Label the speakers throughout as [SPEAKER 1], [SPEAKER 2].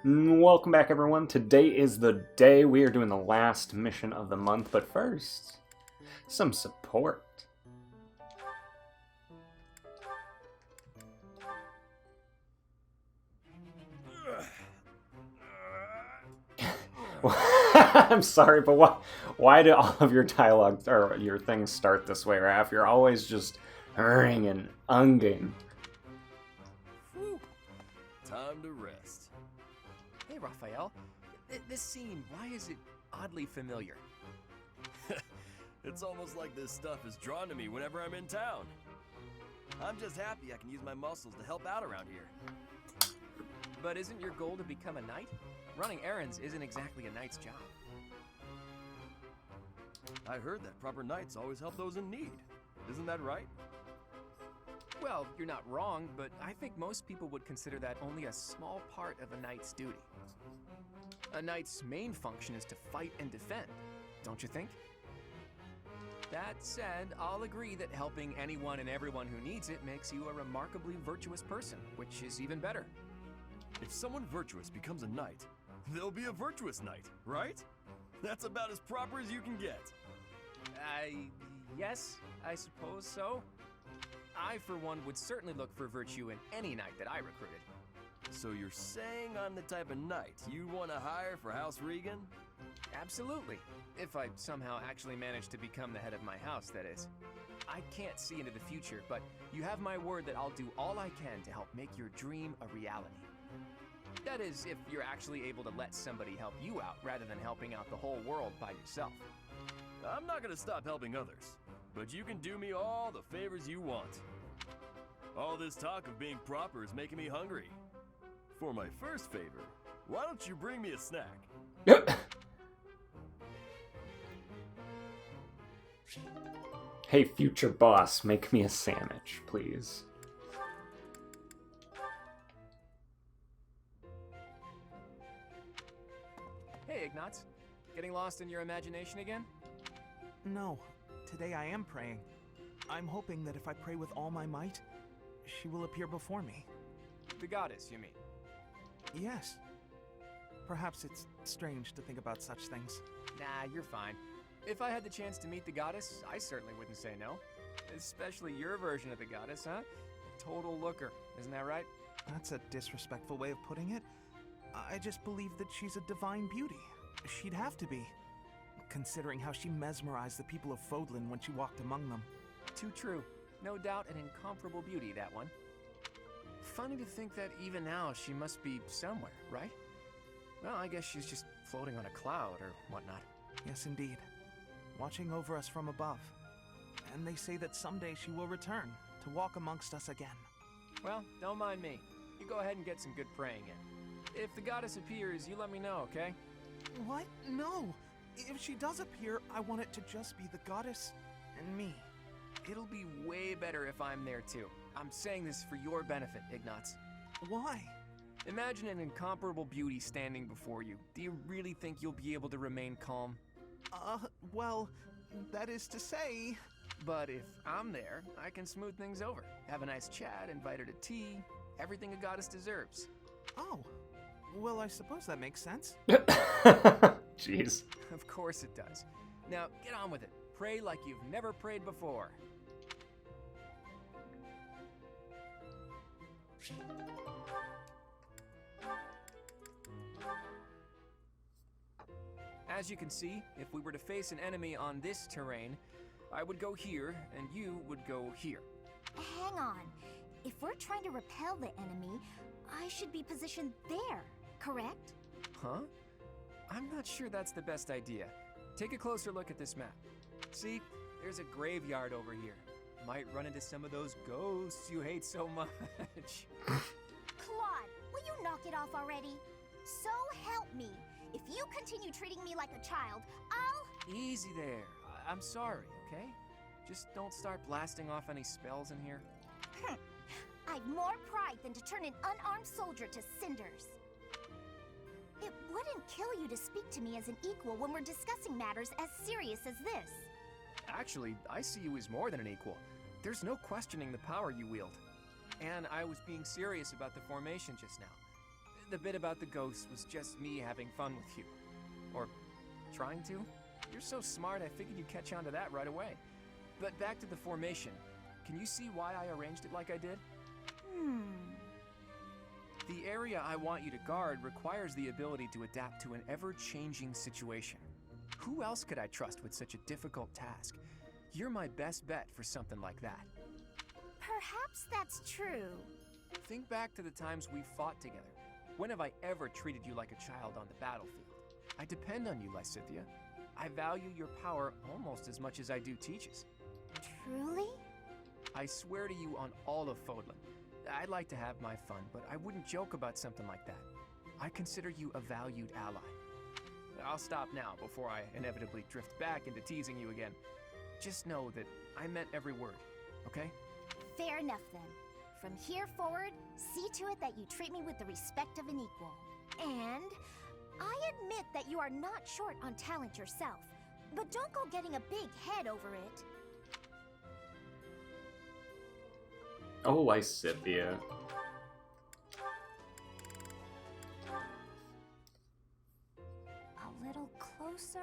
[SPEAKER 1] Welcome back, everyone. Today is the day we are doing the last mission of the month, but first, some support. I'm sorry, but why do all of your dialogue or your things start this way, Raph? You're always just hurring and unging.
[SPEAKER 2] Whew. Time to rest.
[SPEAKER 3] Hey, Raphael. This scene, why is it oddly familiar?
[SPEAKER 2] It's almost like this stuff is drawn to me whenever I'm in town. I'm just happy I can use my muscles to help out around here.
[SPEAKER 3] But isn't your goal to become a knight? Running errands isn't exactly a knight's job.
[SPEAKER 2] I heard that proper knights always help those in need. Isn't that right?
[SPEAKER 3] Well, you're not wrong, but I think most people would consider that only a small part of a knight's duty. A knight's main function is to fight and defend, don't you think? That said, I'll agree that helping anyone and everyone who needs it makes you a remarkably virtuous person, which is even better.
[SPEAKER 2] If someone virtuous becomes a knight, they'll be a virtuous knight, right? That's about as proper as you can get.
[SPEAKER 3] Yes, I suppose so. I, for one, would certainly look for virtue in any knight that I recruited.
[SPEAKER 2] So you're saying I'm the type of knight you'd want to hire for House Regan?
[SPEAKER 3] Absolutely. If I somehow actually manage to become the head of my house, that is. I can't see into the future, but you have my word that I'll do all I can to help make your dream a reality. That is, if you're actually able to let somebody help you out rather than helping out the whole world by yourself.
[SPEAKER 2] I'm not gonna stop helping others, but you can do me all the favors you want. All this talk of being proper is making me hungry. For my first favor, why don't you bring me a snack?
[SPEAKER 1] Hey, future boss, make me a sandwich, please.
[SPEAKER 3] Hey, Ignatz. Getting lost in your imagination again?
[SPEAKER 4] No, today I am praying. I'm hoping that if I pray with all my might, she will appear before me.
[SPEAKER 3] The goddess, you mean?
[SPEAKER 4] Yes. Perhaps it's strange to think about such things.
[SPEAKER 3] Nah, you're fine. If I had the chance to meet the goddess, I certainly wouldn't say no. Especially your version of the goddess, huh? Total looker, isn't that right?
[SPEAKER 4] That's a disrespectful way of putting it. I just believe that she's a divine beauty. She'd have to be, considering how she mesmerized the people of Fodlan when she walked among them.
[SPEAKER 3] Too true. No doubt an incomparable beauty, that one. Funny to think that even now she must be somewhere, right? Well, I guess she's just floating on a cloud or whatnot.
[SPEAKER 4] Yes, indeed. Watching over us from above. And they say that someday she will return to walk amongst us again.
[SPEAKER 3] Well, don't mind me. You go ahead and get some good praying in. If the goddess appears, you let me know, okay?
[SPEAKER 4] What? No! If she does appear, I want it to just be the goddess and me.
[SPEAKER 3] It'll be way better if I'm there too. I'm saying this for your benefit, Ignatz.
[SPEAKER 4] Why?
[SPEAKER 3] Imagine an incomparable beauty standing before you. Do you really think you'll be able to remain calm?
[SPEAKER 4] Well, that is to say...
[SPEAKER 3] But if I'm there, I can smooth things over. Have a nice chat, invite her to tea. Everything a goddess deserves.
[SPEAKER 4] Oh. Well, I suppose that makes sense.
[SPEAKER 1] Jeez.
[SPEAKER 3] Of course it does. Now, get on with it. Pray like you've never prayed before. As you can see, if we were to face an enemy on this terrain, I would go here, and you would go here.
[SPEAKER 5] Hang on. If we're trying to repel the enemy, I should be positioned there, correct?
[SPEAKER 3] Huh? I'm not sure that's the best idea. Take a closer look at this map. See, there's a graveyard over here. Might run into some of those ghosts you hate so much.
[SPEAKER 5] Claude, will you knock it off already? So help me. If you continue treating me like a child, I'll...
[SPEAKER 3] Easy there. I'm sorry, okay? Just don't start blasting off any spells in here.
[SPEAKER 5] I've more pride than to turn an unarmed soldier to cinders. It wouldn't kill you to speak to me as an equal when we're discussing matters as serious as this.
[SPEAKER 3] Actually, I see you as more than an equal. There's no questioning the power you wield. And I was being serious about the formation just now. The bit about the ghosts was just me having fun with you. Or trying to. You're so smart, I figured you'd catch on to that right away. But back to the formation. Can you see why I arranged it like I did? The area I want you to guard requires the ability to adapt to an ever-changing situation. Who else could I trust with such a difficult task? You're my best bet for something like that.
[SPEAKER 5] Perhaps that's true.
[SPEAKER 3] Think back to the times we fought together. When have I ever treated you like a child on the battlefield? I depend on you, Lysithea. I value your power almost as much as I do Teach's.
[SPEAKER 5] Truly?
[SPEAKER 3] I swear to you on all of Fodlan. I'd like to have my fun, but I wouldn't joke about something like that. I consider you a valued ally. I'll stop now before I inevitably drift back into teasing you again. Just know that I meant every word, okay?
[SPEAKER 5] Fair enough then. From here forward, see to it that you treat me with the respect of an equal. And I admit that you are not short on talent yourself, but don't go getting a big head over it.
[SPEAKER 1] Oh, Lysithea.
[SPEAKER 5] A little closer.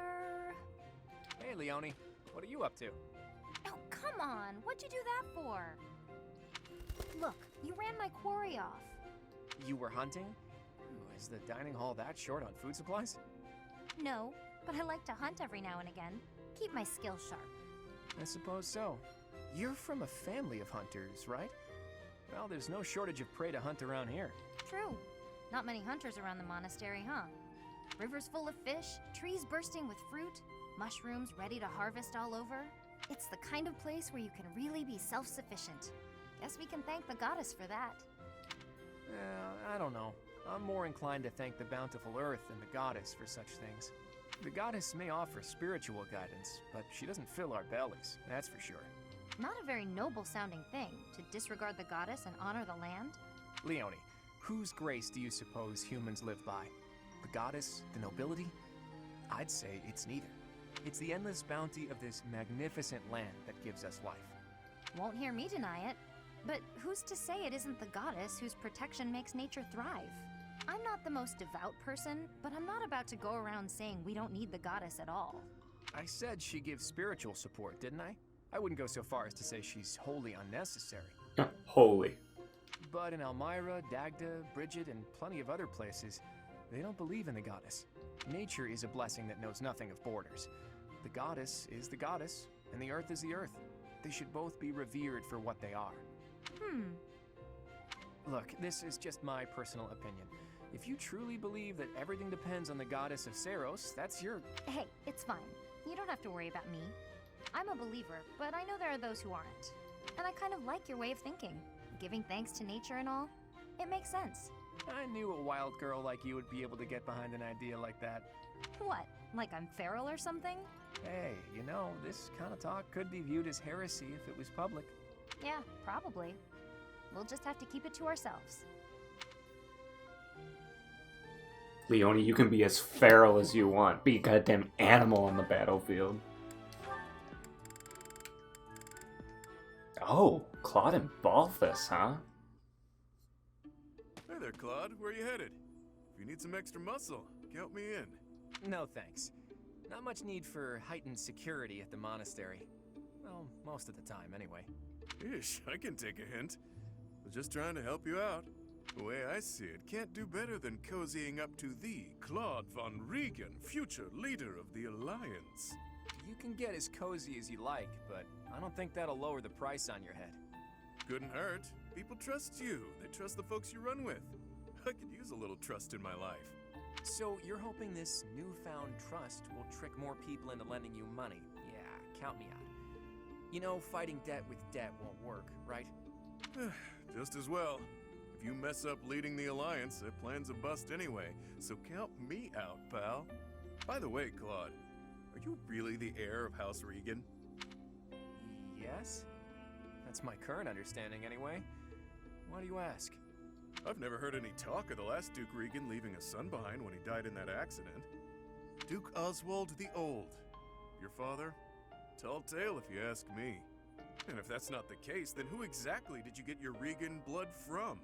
[SPEAKER 3] Hey, Leone. What are you up to?
[SPEAKER 5] Oh, come on. What'd you do that for? Look, you ran my quarry off.
[SPEAKER 3] You were hunting? Ooh, is the dining hall that short on food supplies?
[SPEAKER 5] No, but I like to hunt every now and again. Keep my skills sharp.
[SPEAKER 3] I suppose so. You're from a family of hunters, right? Well, there's no shortage of prey to hunt around here.
[SPEAKER 5] True. Not many hunters around the monastery, huh? Rivers full of fish, trees bursting with fruit, mushrooms ready to harvest all over. It's the kind of place where you can really be self-sufficient. Guess we can thank the goddess for that.
[SPEAKER 3] I don't know. I'm more inclined to thank the bountiful earth than the goddess for such things. The goddess may offer spiritual guidance, but she doesn't fill our bellies, that's for sure.
[SPEAKER 5] Not a very noble-sounding thing, to disregard the goddess and honor the land.
[SPEAKER 3] Leone, whose grace do you suppose humans live by? The goddess? The nobility? I'd say it's neither. It's the endless bounty of this magnificent land that gives us life.
[SPEAKER 5] Won't hear me deny it. But who's to say it isn't the goddess whose protection makes nature thrive? I'm not the most devout person, but I'm not about to go around saying we don't need the goddess at all.
[SPEAKER 3] I said she gives spiritual support, didn't I? I wouldn't go so far as to say she's wholly unnecessary.
[SPEAKER 1] Holy.
[SPEAKER 3] But in Elmira, Dagda, Bridget, and plenty of other places, they don't believe in the goddess. Nature is a blessing that knows nothing of borders. The goddess is the goddess, and the earth is the earth. They should both be revered for what they are. Look, this is just my personal opinion. If you truly believe that everything depends on the goddess of Saros, that's your...
[SPEAKER 5] Hey, it's fine. You don't have to worry about me. I'm a believer, but I know there are those who aren't. And I kind of like your way of thinking. Giving thanks to nature and all. It makes sense.
[SPEAKER 3] I knew a wild girl like you would be able to get behind an idea like that.
[SPEAKER 5] What? Like I'm feral or something?
[SPEAKER 3] Hey, you know, this kind of talk could be viewed as heresy if it was public.
[SPEAKER 5] Yeah, probably. We'll just have to keep it to ourselves.
[SPEAKER 1] Leone, you can be as feral as you want. Be a goddamn animal on the battlefield. Oh, Claude and Balthus, huh?
[SPEAKER 2] Hey there, Claude. Where are you headed? If you need some extra muscle, count me in.
[SPEAKER 3] No thanks. Not much need for heightened security at the monastery. Well, most of the time, anyway.
[SPEAKER 2] Ish, I can take a hint. Was just trying to help you out. The way I see it, can't do better than cozying up to the Claude von Regan, future leader of the Alliance.
[SPEAKER 3] You can get as cozy as you like, but I don't think that'll lower the price on your head.
[SPEAKER 2] Couldn't hurt. People trust you. They trust the folks you run with. I could use a little trust in my life.
[SPEAKER 3] So you're hoping this newfound trust will trick more people into lending you money? Yeah, count me out. You know, fighting debt with debt won't work, right?
[SPEAKER 2] Just as well. If you mess up leading the Alliance, that plan's a bust anyway, so count me out, pal. By the way, Claude, are you really the heir of House Regan?
[SPEAKER 3] Yes? That's my current understanding anyway. Why do you ask?
[SPEAKER 2] I've never heard any talk of the last Duke Regan leaving a son behind when he died in that accident. Duke Oswald the Old. Your father? Tall tale if you ask me. And if that's not the case, then who exactly did you get your Regan blood from?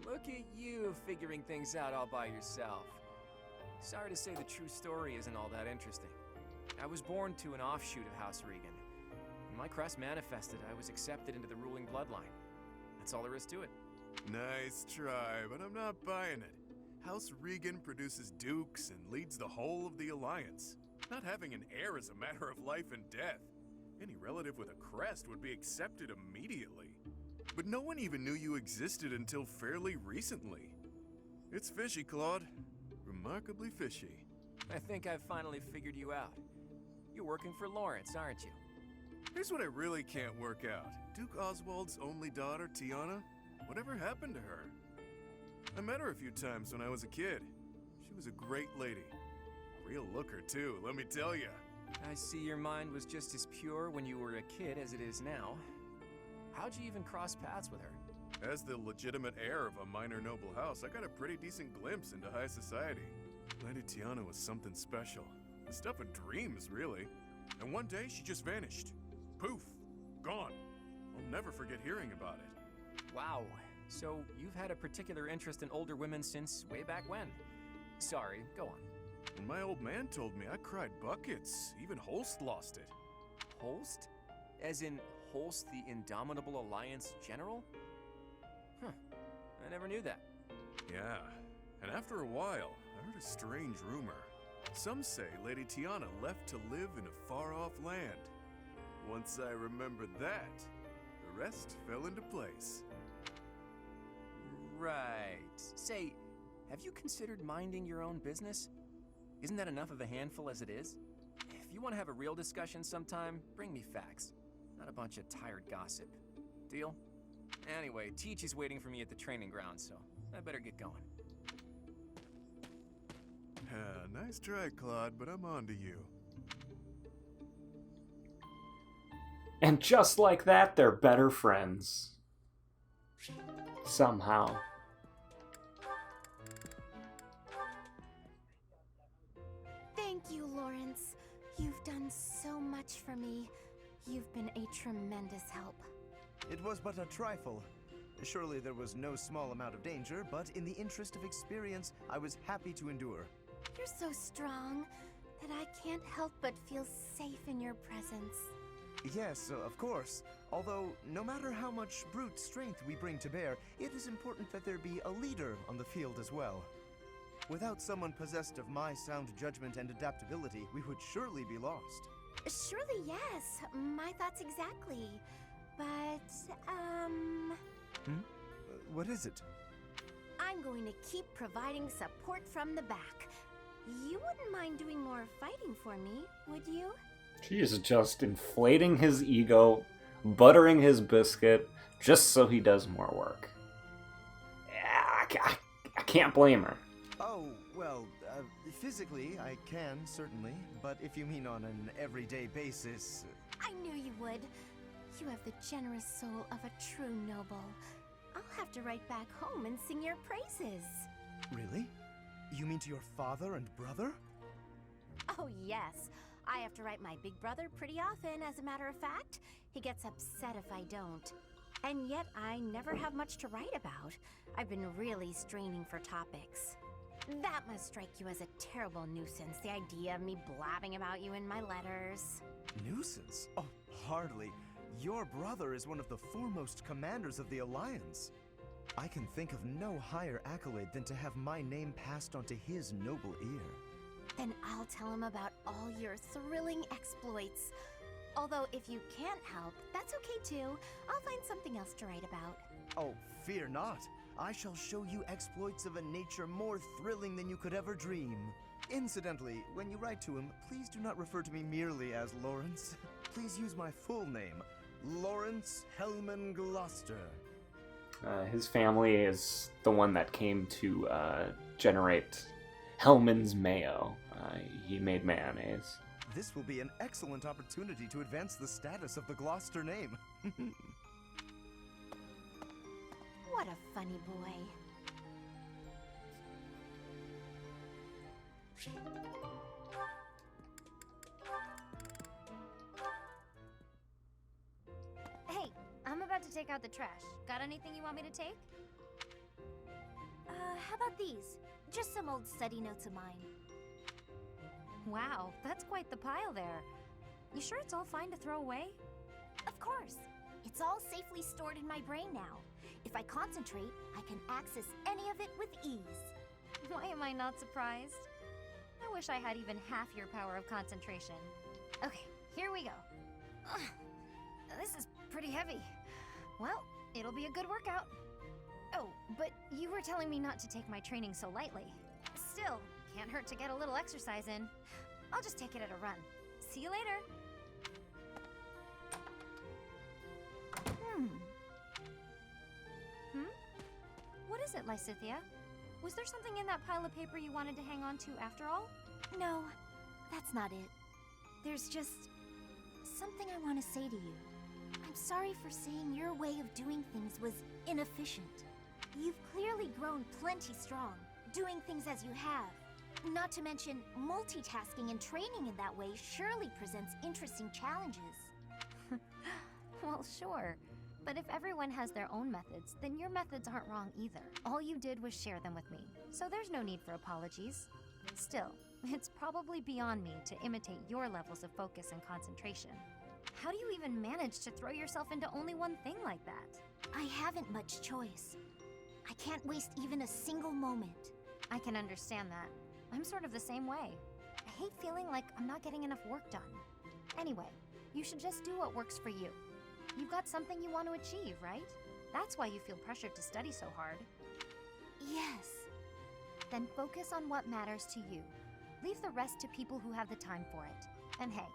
[SPEAKER 3] Look at you figuring things out all by yourself. Sorry to say the true story isn't all that interesting. I was born to an offshoot of House Regan. When my crest manifested, I was accepted into the ruling bloodline. That's all there is to it.
[SPEAKER 6] Nice try, but I'm not buying it. House Regan produces dukes and leads the whole of the Alliance. Not having an heir is a matter of life and death. Any relative with a crest would be accepted immediately. But no one even knew you existed until fairly recently. It's fishy, Claude. Remarkably fishy.
[SPEAKER 3] I think I've finally figured you out. You're working for Lawrence, aren't you?
[SPEAKER 6] Here's what I really can't work out. Duke Oswald's only daughter, Tiana? Whatever happened to her? I met her a few times when I was a kid. She was a great lady. Real looker, too, let me tell ya.
[SPEAKER 3] I see your mind was just as pure when you were a kid as it is now. How'd you even cross paths with her?
[SPEAKER 6] As the legitimate heir of a minor noble house, I got a pretty decent glimpse into high society. Lady Tiana was something special. The stuff of dreams, really. And one day, she just vanished. Poof. Gone. I'll never forget hearing about it.
[SPEAKER 3] Wow. So you've had a particular interest in older women since way back when. Sorry, go on.
[SPEAKER 6] When my old man told me, I cried buckets. Even Holst lost it.
[SPEAKER 3] Holst? As in Holst the Indomitable Alliance General? Huh. I never knew that.
[SPEAKER 6] Yeah. And after a while, I heard a strange rumor. Some say Lady Tiana left to live in a far-off land. Once I remembered that, the rest fell into place.
[SPEAKER 3] Right. Say, have you considered minding your own business? Isn't that enough of a handful as it is? If you want to have a real discussion sometime, bring me facts, not a bunch of tired gossip. Deal? Anyway, Teach is waiting for me at the training ground, so I better get going.
[SPEAKER 6] Nice try, Claude, but I'm on to you.
[SPEAKER 1] And just like that, they're better friends. Somehow.
[SPEAKER 5] Thank you, Lawrence. You've done so much for me. You've been a tremendous help.
[SPEAKER 7] It was but a trifle. Surely there was no small amount of danger, but in the interest of experience, I was happy to endure.
[SPEAKER 5] You're so strong that I can't help but feel safe in your presence.
[SPEAKER 7] Yes, of course. Although, no matter how much brute strength we bring to bear, it is important that there be a leader on the field as well. Without someone possessed of my sound judgment and adaptability, we would surely be lost.
[SPEAKER 5] Surely, yes. My thoughts exactly. But,
[SPEAKER 7] What is it?
[SPEAKER 5] I'm going to keep providing support from the back. You wouldn't mind doing more fighting for me, would you?
[SPEAKER 1] She is just inflating his ego, buttering his biscuit, just so he does more work. Yeah, I can't blame her.
[SPEAKER 7] Oh, well, physically I can, certainly. But if you mean on an everyday basis...
[SPEAKER 5] I knew you would. You have the generous soul of a true noble. I'll have to write back home and sing your praises.
[SPEAKER 7] Really? You mean to your father and brother?
[SPEAKER 5] Oh, yes. I have to write my big brother pretty often, as a matter of fact. He gets upset if I don't. And yet, I never have much to write about. I've been really straining for topics. That must strike you as a terrible nuisance, the idea of me blabbing about you in my letters.
[SPEAKER 7] Nuisance? Oh, hardly. Your brother is one of the foremost commanders of the Alliance. I can think of no higher accolade than to have my name passed on to his noble ear.
[SPEAKER 5] Then I'll tell him about all your thrilling exploits. Although if you can't help, that's okay too. I'll find something else to write about.
[SPEAKER 7] Oh, fear not. I shall show you exploits of a nature more thrilling than you could ever dream. Incidentally, when you write to him, please do not refer to me merely as Lawrence. Please use my full name, Lawrence Hellman Gloucester.
[SPEAKER 1] His family is the one that came to generate Hellman's mayo. He made mayonnaise.
[SPEAKER 7] This will be an excellent opportunity to advance the status of the Gloucester name.
[SPEAKER 5] What a funny boy. Hey, I'm about to take out the trash. Got anything you want me to take? How about these? Just some old study notes of mine.
[SPEAKER 8] Wow, that's quite the pile there. You sure it's all fine to throw away?
[SPEAKER 5] Of course. It's all safely stored in my brain now. If I concentrate, I can access any of it with ease.
[SPEAKER 8] Why am I not surprised? I wish I had even half your power of concentration. Okay, here we go. Ugh, this is pretty heavy. Well, it'll be a good workout. Oh, but you were telling me not to take my training so lightly. Still, can't hurt to get a little exercise in. I'll just take it at a run. See you later. What is it, Lysithia? Was there something in that pile of paper you wanted to hang on to after all?
[SPEAKER 5] No, that's not it. There's just something I want to say to you. I'm sorry for saying your way of doing things was inefficient. You've clearly grown plenty strong, doing things as you have. Not to mention, multitasking and training in that way surely presents interesting challenges.
[SPEAKER 8] Well, sure. But if everyone has their own methods, then your methods aren't wrong either. All you did was share them with me, so there's no need for apologies. Still, it's probably beyond me to imitate your levels of focus and concentration. How do you even manage to throw yourself into only one thing like that?
[SPEAKER 5] I haven't much choice. I can't waste even a single moment.
[SPEAKER 8] I can understand that. I'm sort of the same way. I hate feeling like I'm not getting enough work done. Anyway, you should just do what works for you. You've got something you want to achieve, right? That's why you feel pressured to study so hard.
[SPEAKER 5] Yes.
[SPEAKER 8] Then focus on what matters to you. Leave the rest to people who have the time for it. And hey,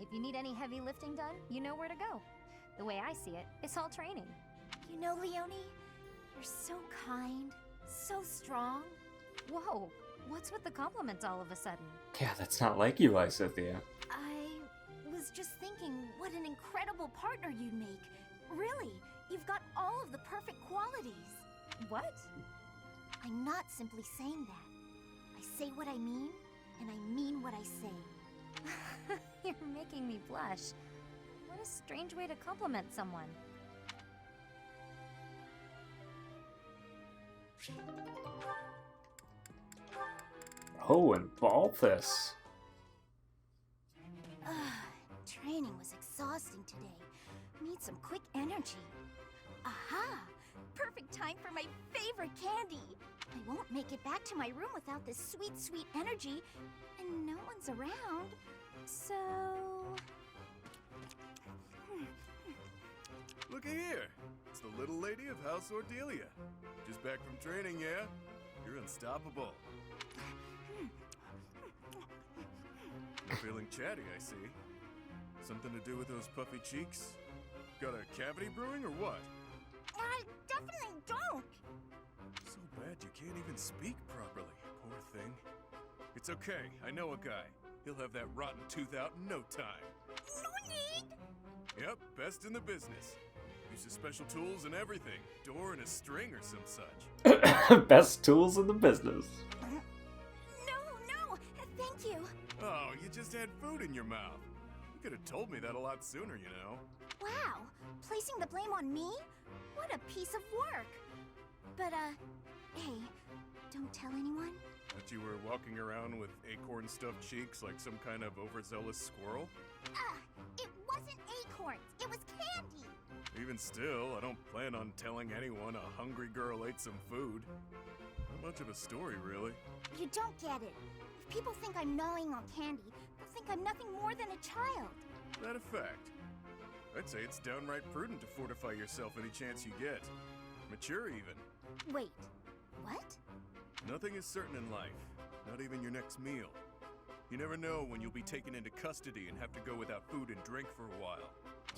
[SPEAKER 8] if you need any heavy lifting done, you know where to go. The way I see it, it's all training.
[SPEAKER 5] You know, Leonie, you're so kind, so strong.
[SPEAKER 8] Whoa, what's with the compliments all of a sudden?
[SPEAKER 1] Yeah, that's not like you, Lysithia.
[SPEAKER 5] I was just thinking what an incredible partner you'd make. Really, you've got all of the perfect qualities.
[SPEAKER 8] What?
[SPEAKER 5] I'm not simply saying that. I say what I mean, and I mean what I say.
[SPEAKER 8] You're making me blush. What a strange way to compliment someone.
[SPEAKER 1] Oh, and Balthus.
[SPEAKER 5] Training was exhausting today. Need some quick energy. Aha! Perfect time for my favorite candy. I won't make it back to my room without this sweet, sweet energy, and no one's around. So...
[SPEAKER 6] Looky here. It's the little lady of House Ordelia. Just back from training, yeah? You're unstoppable. You're feeling chatty, I see. Something to do with those puffy cheeks? Got a cavity brewing or what?
[SPEAKER 5] I definitely don't.
[SPEAKER 6] So bad you can't even speak properly, poor thing. It's okay, I know a guy. He'll have that rotten tooth out in no time.
[SPEAKER 5] No need.
[SPEAKER 6] Yep, best in the business. Uses special tools and everything. Door and a string or some such.
[SPEAKER 1] Best tools in the business.
[SPEAKER 5] No, thank you.
[SPEAKER 6] Oh, you just had food in your mouth. You could have told me that a lot sooner, you know.
[SPEAKER 5] Wow, placing the blame on me? What a piece of work. But, hey, don't tell anyone.
[SPEAKER 6] That you were walking around with acorn-stuffed cheeks like some kind of overzealous squirrel?
[SPEAKER 5] It wasn't acorns, it was candy.
[SPEAKER 6] Even still, I don't plan on telling anyone a hungry girl ate some food. Not much of a story, really.
[SPEAKER 5] You don't get it. If people think I'm gnawing on candy, they'll think I'm nothing more than a child.
[SPEAKER 6] That a fact? I'd say it's downright prudent to fortify yourself any chance you get. Mature, even.
[SPEAKER 5] Wait, what?
[SPEAKER 6] Nothing is certain in life, not even your next meal. You never know when you'll be taken into custody and have to go without food and drink for a while.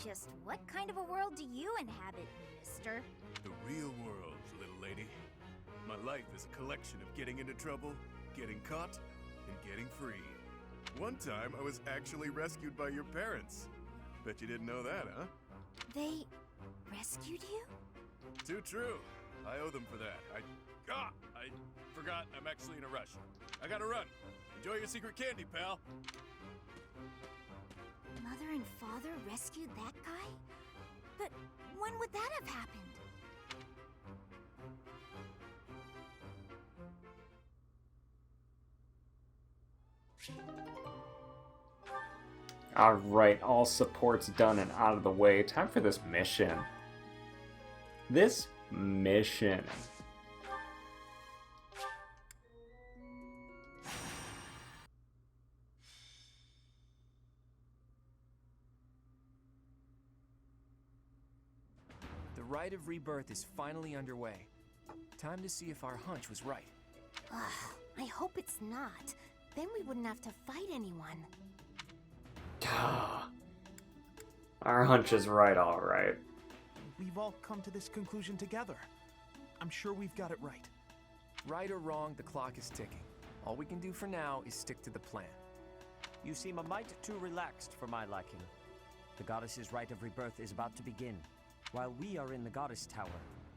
[SPEAKER 5] Just what kind of a world do you inhabit, mister?
[SPEAKER 6] The real world, little lady. My life is a collection of getting into trouble, getting caught, and getting free. One time, I was actually rescued by your parents. Bet you didn't know that, huh?
[SPEAKER 5] They rescued you?
[SPEAKER 6] Too true. I owe them for that. I forgot I'm actually in a rush. I gotta run. Enjoy your secret candy, pal.
[SPEAKER 5] Mother and father rescued that guy? But when would that have happened?
[SPEAKER 1] Alright, all support's done and out of the way. Time for this mission. This mission.
[SPEAKER 3] The rite of rebirth is finally underway. Time to see if our hunch was right.
[SPEAKER 5] I hope it's not. Then we wouldn't have to fight anyone.
[SPEAKER 1] Our hunch is right, alright.
[SPEAKER 4] We've all come to this conclusion together. I'm sure we've got it right.
[SPEAKER 3] Right or wrong, the clock is ticking. All we can do for now is stick to the plan.
[SPEAKER 9] You seem a mite too relaxed for my liking. The goddess's rite of rebirth is about to begin. While we are in the goddess tower,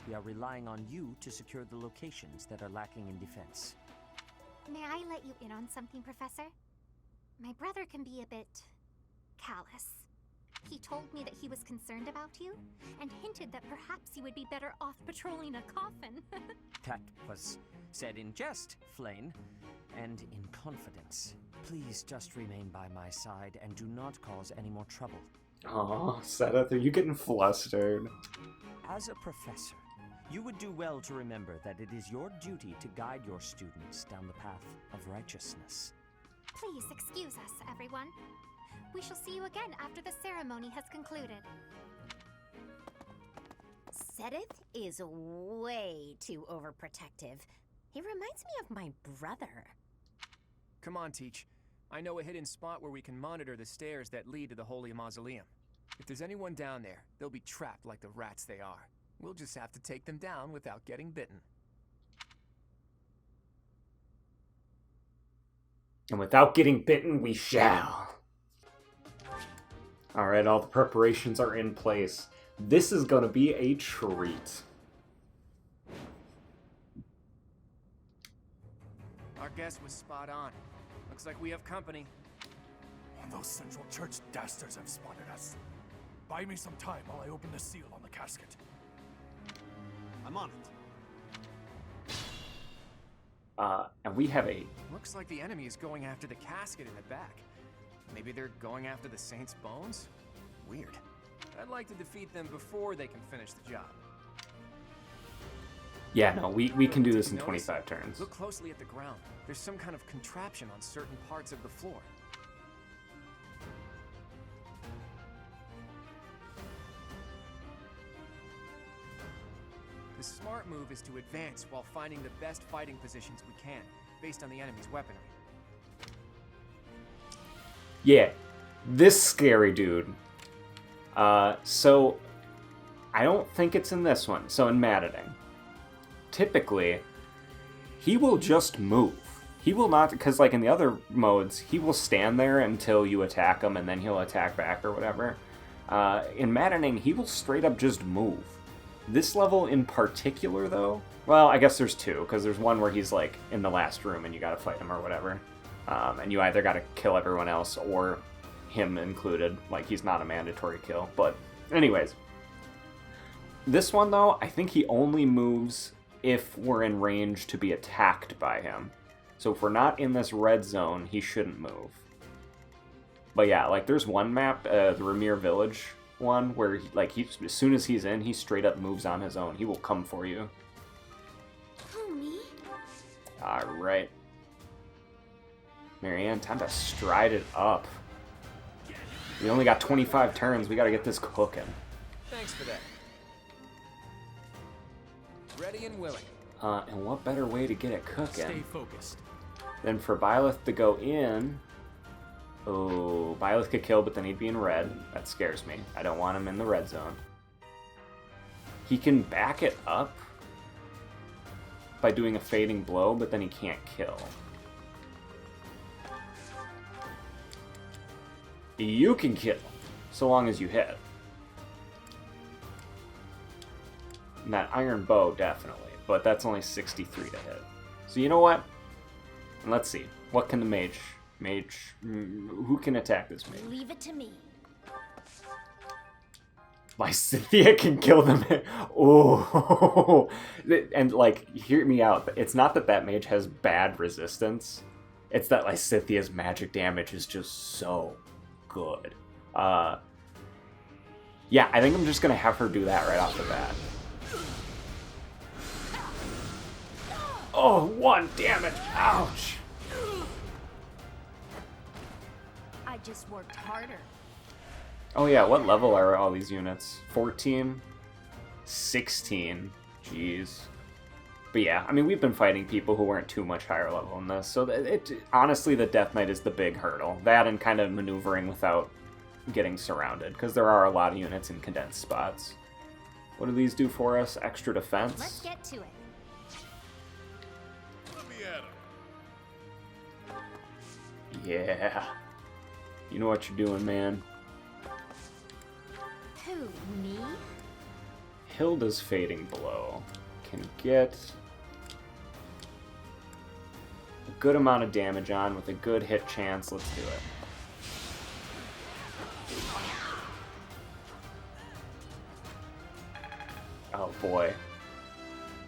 [SPEAKER 9] we are relying on you to secure the locations that are lacking in defense.
[SPEAKER 8] May I let you in on something, Professor? My brother can be a bit callous. He told me that he was concerned about you, and hinted that perhaps you would be better off patrolling a coffin.
[SPEAKER 9] That was said in jest, Flame, and in confidence. Please just remain by my side and do not cause any more trouble.
[SPEAKER 1] Aw, Seth, are you getting flustered?
[SPEAKER 9] As a professor, you would do well to remember that it is your duty to guide your students down the path of righteousness.
[SPEAKER 8] Please excuse us, everyone. We shall see you again after the ceremony has concluded.
[SPEAKER 5] Sedith is way too overprotective. He reminds me of my brother.
[SPEAKER 3] Come on, Teach. I know a hidden spot where we can monitor the stairs that lead to the Holy Mausoleum. If there's anyone down there, they'll be trapped like the rats they are. We'll just have to take them down without getting bitten.
[SPEAKER 1] And without getting bitten, we shall. Alright, all the preparations are in place. This is gonna be a treat.
[SPEAKER 3] Our guess was spot on. Looks like we have company.
[SPEAKER 6] Those Central Church dastards have spotted us. Buy me some time while I open the seal on the casket.
[SPEAKER 9] I'm on it.
[SPEAKER 1] And we have a...
[SPEAKER 3] Looks like the enemy is going after the casket in the back. Maybe they're going after the Saint's bones? Weird. I'd like to defeat them before they can finish the job.
[SPEAKER 1] Yeah, no, we can do this in
[SPEAKER 3] Did you notice?
[SPEAKER 1] 25 turns.
[SPEAKER 3] Look closely at the ground. There's some kind of contraption on certain parts of the floor. The smart move is to advance while finding the best fighting positions we can, based on the enemy's weaponry.
[SPEAKER 1] Yeah, this scary dude. So, I don't think it's in this one. So in Maddening, typically, he will just move. He will not, because like in the other modes, he will stand there until you attack him and then he'll attack back or whatever. In Maddening, he will straight up just move. This level in particular, though, well, I guess there's two, because there's one where he's like in the last room and you gotta fight him or whatever. And you either gotta kill everyone else or him included. Like, he's not a mandatory kill. But anyways, this one, though, I think he only moves if we're in range to be attacked by him. So if we're not in this red zone, he shouldn't move. But yeah, like, there's one map, the Ramir Village one, where, as soon as he's in, he straight up moves on his own. He will come for you.
[SPEAKER 5] Oh, me?
[SPEAKER 1] Alright. Marianne, time to stride it up. We only got 25 turns. We gotta get this cooking.
[SPEAKER 3] Thanks for that. Ready and willing.
[SPEAKER 1] And what better way to get it cooking
[SPEAKER 6] Stay focused.
[SPEAKER 1] than for Byleth to go in? Oh, Byleth could kill, but then he'd be in red. That scares me. I don't want him in the red zone. He can back it up by doing a fading blow, but then he can't kill. You can kill, so long as you hit. And that iron bow, definitely, but that's only 63 to hit. So you know what? Let's see. What can the mage... who can attack this mage?
[SPEAKER 5] Leave it to me.
[SPEAKER 1] My Cynthia can kill them. Oh, and like, hear me out. It's not that that mage has bad resistance. It's that Lysithia's magic damage is just so good. Yeah, I think I'm just gonna have her do that right off the bat. Oh, 1 damage. Ouch.
[SPEAKER 8] I just worked harder.
[SPEAKER 1] Oh yeah, what level are all these units? 14? 16. Jeez. But yeah, I mean, we've been fighting people who weren't too much higher level in this, so honestly, the Death Knight is the big hurdle. That and kind of maneuvering without getting surrounded, because there are a lot of units in condensed spots. What do these do for us? Extra defense?
[SPEAKER 8] Let's get to it.
[SPEAKER 6] Let me at him.
[SPEAKER 1] Yeah. You know what you're doing, man.
[SPEAKER 8] Who, me?
[SPEAKER 1] Hilda's Fading Blow can get a good amount of damage on with a good hit chance. Let's do it. Oh boy.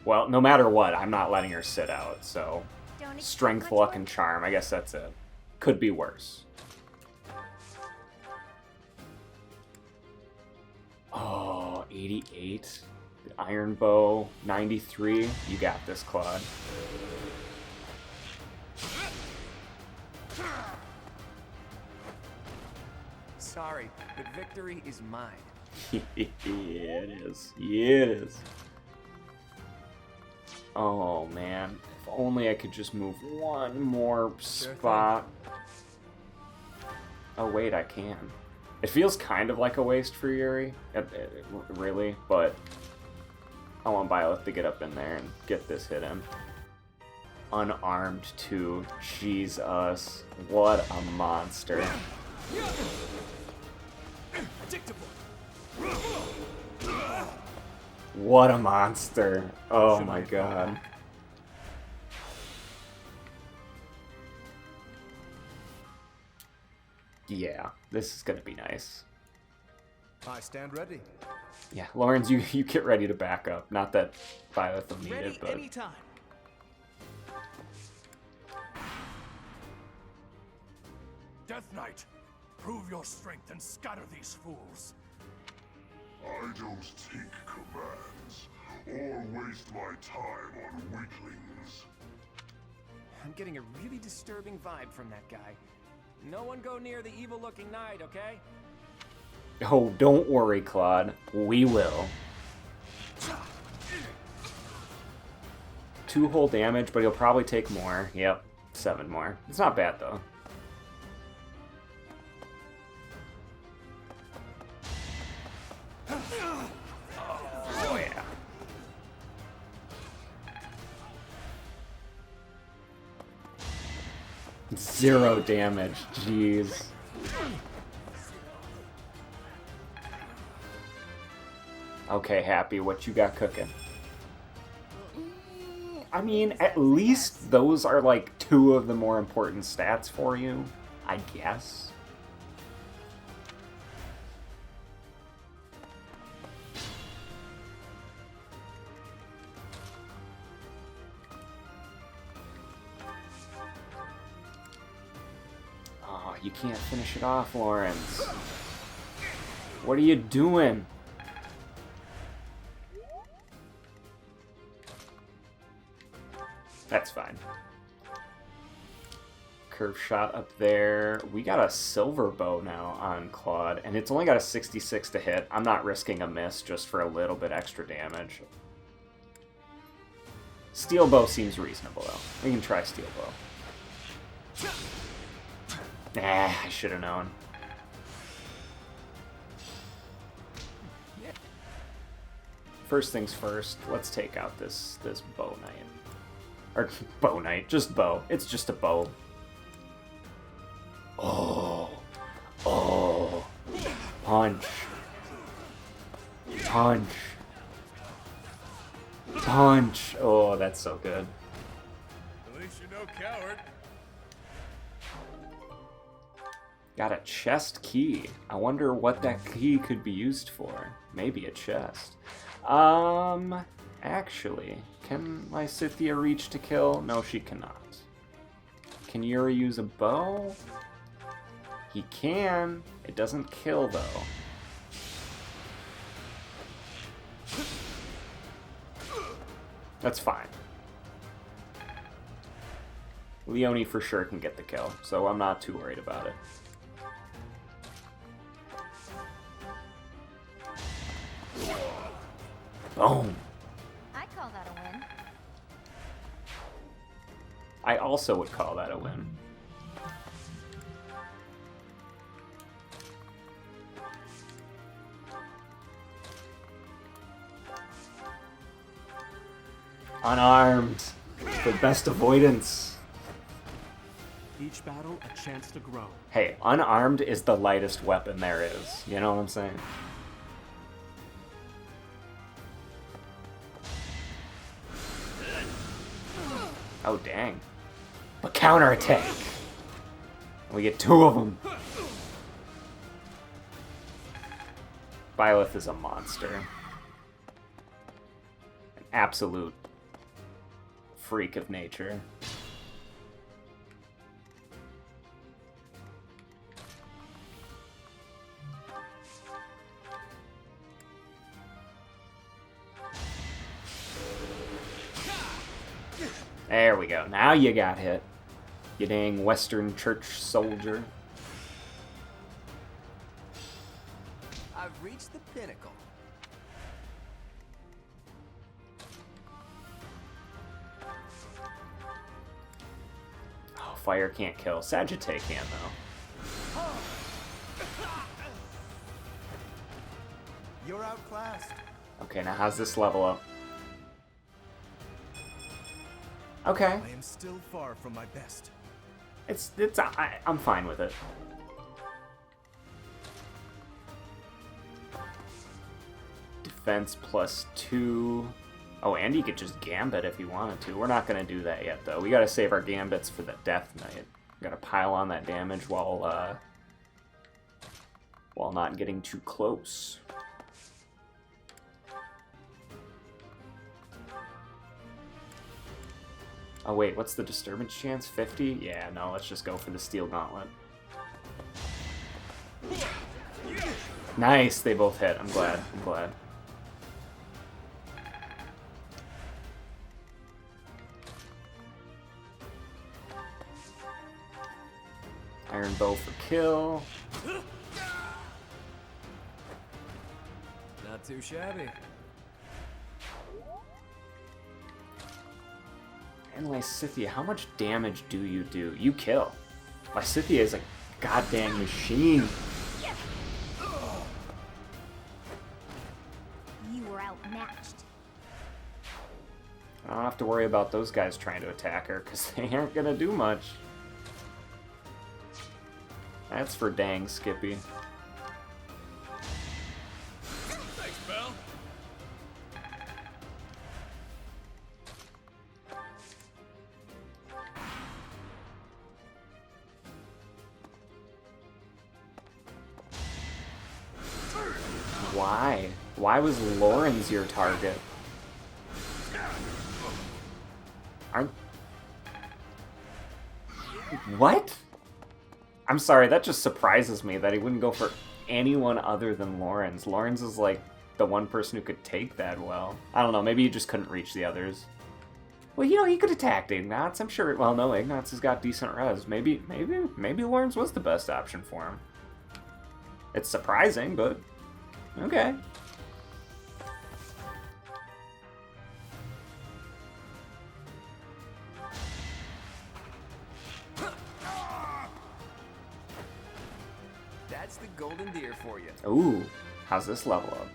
[SPEAKER 1] Well, no matter what, I'm not letting her sit out, so strength, luck, and charm. I guess that's it. Could be worse. Oh, 88. The Iron Bow, 93. You got this, Claude.
[SPEAKER 3] Sorry, but victory is mine.
[SPEAKER 1] Yeah, it is. Yeah, it is. Oh, man. If only I could just move one more spot. Oh, wait, I can. It feels kind of like a waste for Yuri, really, but I want Byleth to get up in there and get this hit in. Unarmed too. Jesus. What a monster. What a monster. Oh my god. Yeah, this is gonna be nice.
[SPEAKER 7] I stand ready.
[SPEAKER 1] Yeah, Lawrence, you get ready to back up. Not that Byleth will need
[SPEAKER 4] Ready
[SPEAKER 1] it, but...
[SPEAKER 4] anytime.
[SPEAKER 2] Death Knight, prove your strength and scatter these fools.
[SPEAKER 10] I don't take commands, or waste my time on weaklings.
[SPEAKER 3] I'm getting a really disturbing vibe from that guy. No one go near the evil-looking knight, okay?
[SPEAKER 1] Oh, don't worry, Claude. We will. 2 whole damage, but he'll probably take more. Yep, 7 more. It's not bad, though. Oh, yeah. Zero damage. Jeez. Okay, Happy, what you got cooking? I mean, at least those are like 2 of the more important stats for you, I guess. Oh, you can't finish it off, Lawrence. What are you doing? That's fine. Curve shot up there. We got a silver bow now on Claude, and it's only got a 66 to hit. I'm not risking a miss just for a little bit extra damage. Steel bow seems reasonable, though. We can try steel bow. Nah, I should have known. First things first, let's take out this bow knight. Or bow knight, just bow. It's just a bow. Oh. Oh. Punch. Punch. Punch. Oh, that's so good.
[SPEAKER 6] At least you're no coward.
[SPEAKER 1] Got a chest key. I wonder what that key could be used for. Maybe a chest. Actually, can Lysithea reach to kill? No, she cannot. Can Yuri use a bow? He can. It doesn't kill, though. That's fine. Leone for sure can get the kill, so I'm not too worried about it. Boom!
[SPEAKER 8] I call that a win.
[SPEAKER 1] I also would call that a win. Unarmed. The best avoidance.
[SPEAKER 11] Each battle a chance to grow.
[SPEAKER 1] Hey, unarmed is the lightest weapon there is. You know what I'm saying? Oh, dang. But counterattack. We get 2 of them. Byleth is a monster. An absolute freak of nature. There we go. Now you got hit. You dang Western Church soldier.
[SPEAKER 3] I've reached the pinnacle.
[SPEAKER 1] Oh, fire can't kill. Sagittae can, though.
[SPEAKER 7] You're outclassed.
[SPEAKER 1] Okay, now how's this level up? Okay.
[SPEAKER 7] I am still far from my best.
[SPEAKER 1] I'm fine with it. Defense +2. Oh, and you could just gambit if you wanted to. We're not gonna do that yet, though. We gotta save our gambits for the Death Knight. Gotta pile on that damage while not getting too close. Oh wait, what's the disturbance chance? 50? Yeah, no, let's just go for the Steel Gauntlet. Nice, they both hit. I'm glad. Iron Bow for kill.
[SPEAKER 3] Not too shabby.
[SPEAKER 1] And Lysithea, how much damage do? You kill. Lysithea is a goddamn machine.
[SPEAKER 8] You were outmatched.
[SPEAKER 1] I don't have to worry about those guys trying to attack her, because they aren't gonna do much. That's for dang Skippy.
[SPEAKER 2] Thanks, pal.
[SPEAKER 1] Why? Why was Lauren's your target? What? I'm sorry, that just surprises me that he wouldn't go for anyone other than Lawrence. Lawrence is like the one person who could take that well. I don't know, maybe he just couldn't reach the others. Well, you know, he could attack Ignatz, I'm sure. Well, no, Ignatz has got decent res. Maybe Lawrence was the best option for him. It's surprising, but okay.
[SPEAKER 3] That's the golden deer for you.
[SPEAKER 1] Ooh, how's this level up?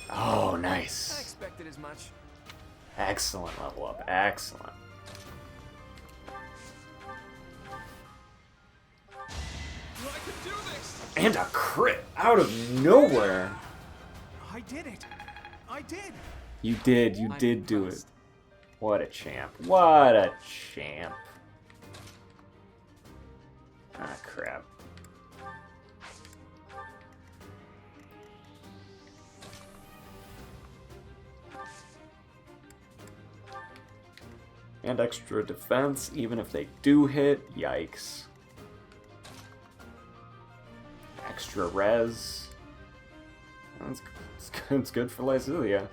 [SPEAKER 1] Oh,
[SPEAKER 3] I
[SPEAKER 1] nice.
[SPEAKER 3] expected as much.
[SPEAKER 1] Excellent level up, excellent.
[SPEAKER 2] I can do this!
[SPEAKER 1] And a crit out of nowhere.
[SPEAKER 4] I did it! I did!
[SPEAKER 1] You did
[SPEAKER 3] I'm
[SPEAKER 1] do it.
[SPEAKER 3] impressed.
[SPEAKER 1] What a champ. What a champ. Ah, crap. And extra defense, even if they do hit. Yikes. Extra res. It's good for Lysilia.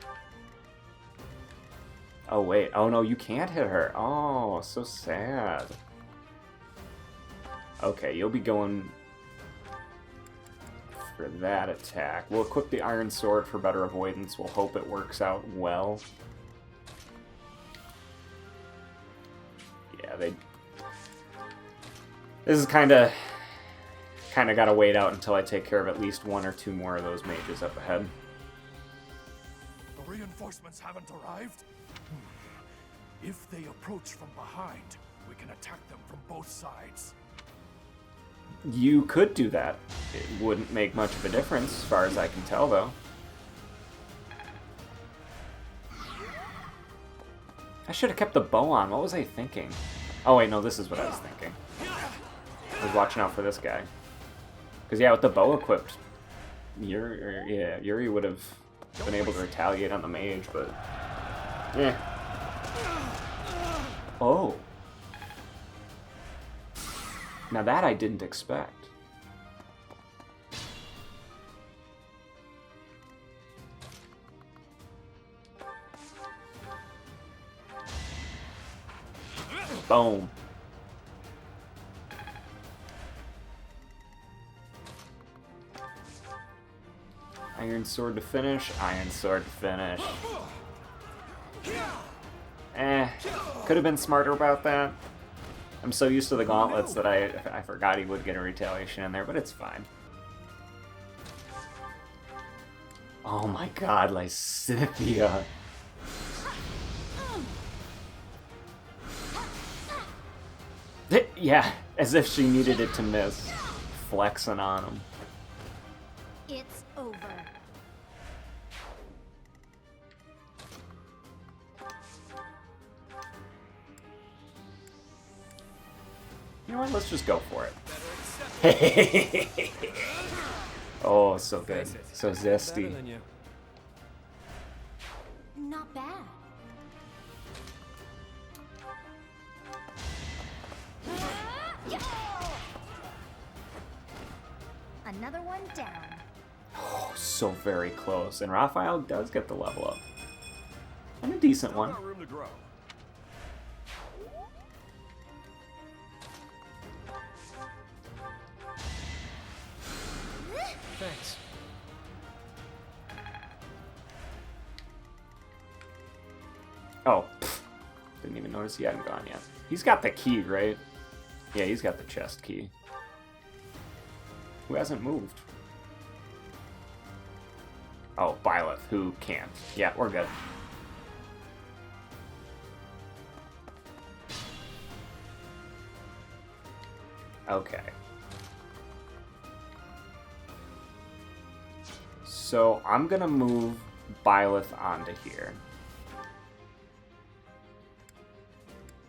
[SPEAKER 1] Oh, wait. Oh, no, you can't hit her. Oh, so sad. Okay, you'll be going for that attack. We'll equip the Iron Sword for better avoidance. We'll hope it works out well. Yeah, this is kind of gotta wait out until I take care of at least one or two more of those mages up ahead.
[SPEAKER 10] The reinforcements haven't arrived? If they approach from behind, we can attack them from both sides.
[SPEAKER 1] You could do that. It wouldn't make much of a difference, as far as I can tell, though. I should have kept the bow on. What was I thinking? Oh, wait, no, this is what I was thinking. I was watching out for this guy. Because, yeah, with the bow equipped, Yuri would have been able to retaliate on the mage, but... yeah. Oh. Now that I didn't expect. Boom. Iron sword to finish, iron sword to finish. Could have been smarter about that. I'm so used to the gauntlets that I forgot he would get a retaliation in there, but it's fine. Oh my god, Lysithia. Yeah, as if she needed it to miss. Flexing on him.
[SPEAKER 8] It's over.
[SPEAKER 1] You know what? Let's just go for it. Oh, so good. So zesty.
[SPEAKER 8] Not bad. Another one down.
[SPEAKER 1] Oh, so very close. And Raphael does get the level up. And a decent one.
[SPEAKER 2] Room to grow.
[SPEAKER 3] Thanks.
[SPEAKER 1] Oh, pfft. Didn't even notice he hadn't gone yet. He's got the key, right? Yeah, he's got the chest key. Who hasn't moved? Oh, Byleth, who can't. Yeah, we're good. Okay. So I'm gonna move Byleth onto here.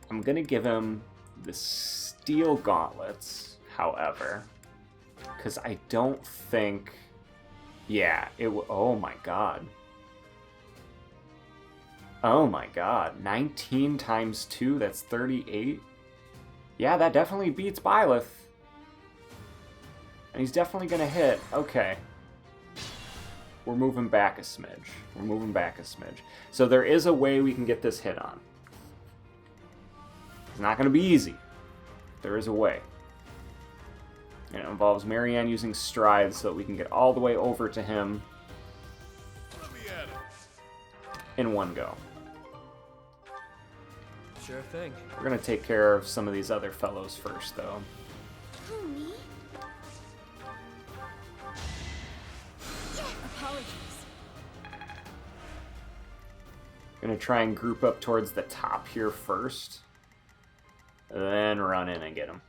[SPEAKER 1] I'm gonna give him the steel gauntlets, however, because I don't think... yeah, oh my god. Oh my god. 19 times 2, that's 38? Yeah, that definitely beats Byleth. And he's definitely gonna hit. Okay. We're moving back a smidge. We're moving back a smidge. So there is a way we can get this hit on. It's not going to be easy. There is a way. And it involves Marianne using strides so that we can get all the way over to him in one go.
[SPEAKER 3] Sure thing.
[SPEAKER 1] We're going to take care of some of these other fellows first, though.
[SPEAKER 8] Who, me? Apologies.
[SPEAKER 1] Going to try and group up towards the top here first. Then run in and get him.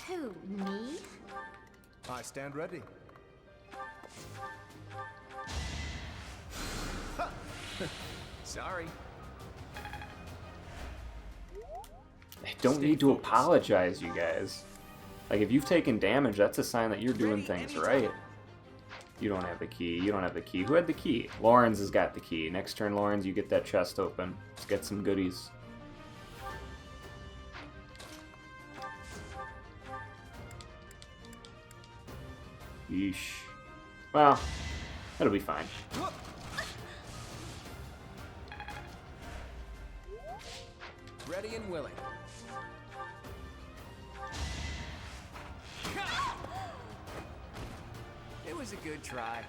[SPEAKER 8] Who, me?
[SPEAKER 7] I stand ready.
[SPEAKER 3] Sorry.
[SPEAKER 1] I don't need to apologize, you guys. Like, if you've taken damage, that's a sign that you're doing things right. You don't have the key. You don't have the key. Who had the key? Lawrence has got the key. Next turn, Lawrence, you get that chest open. Let's get some goodies. Yeesh. Well, that'll be fine.
[SPEAKER 3] Ready and willing. It was a good try.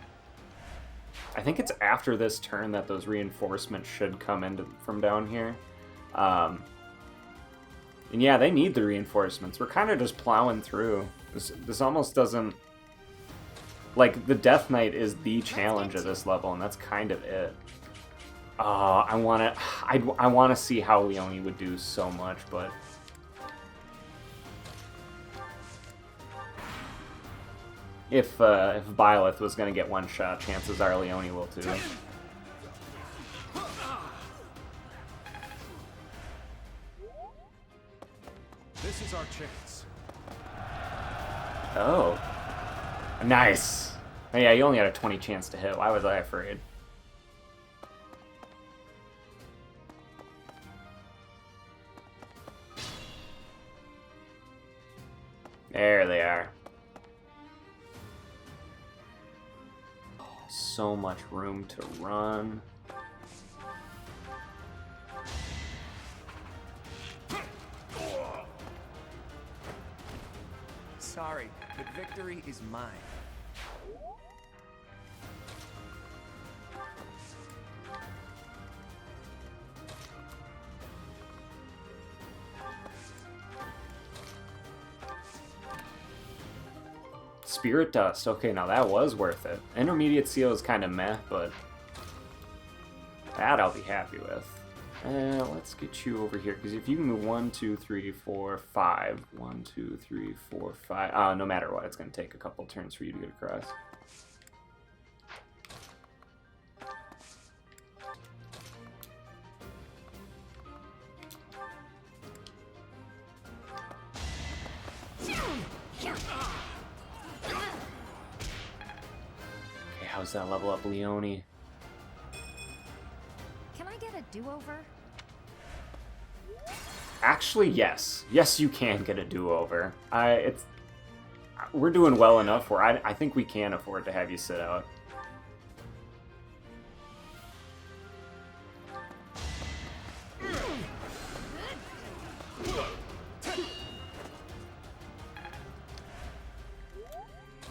[SPEAKER 1] I think it's after this turn that those reinforcements should come in from down here. And yeah, they need the reinforcements. We're kind of just plowing through. This almost doesn't... Like, the Death Knight is the challenge of this level, and that's kind of it. I want to see how Leone would do so much, but... If Byleth was going to get one shot, chances are Leone will too.
[SPEAKER 10] This is our chance.
[SPEAKER 1] Oh. Nice. Oh, yeah, you only had a 20 chance to hit. Why was I afraid? There they are. Oh, so much room to run.
[SPEAKER 3] Sorry, but victory is mine.
[SPEAKER 1] Spirit Dust. Okay, now that was worth it. Intermediate Seal is kind of meh, but that I'll be happy with. Let's get you over here, because if you can move 1, 2, 3, 4, 5. 1, 2, 3, 4, 5. No matter what, it's going to take a couple turns for you to get across. Okay, how's that level up, Leone?
[SPEAKER 8] Can I get a do-over?
[SPEAKER 1] Actually, yes. Yes, you can get a do-over. We're doing well enough where I think we can afford to have you sit out.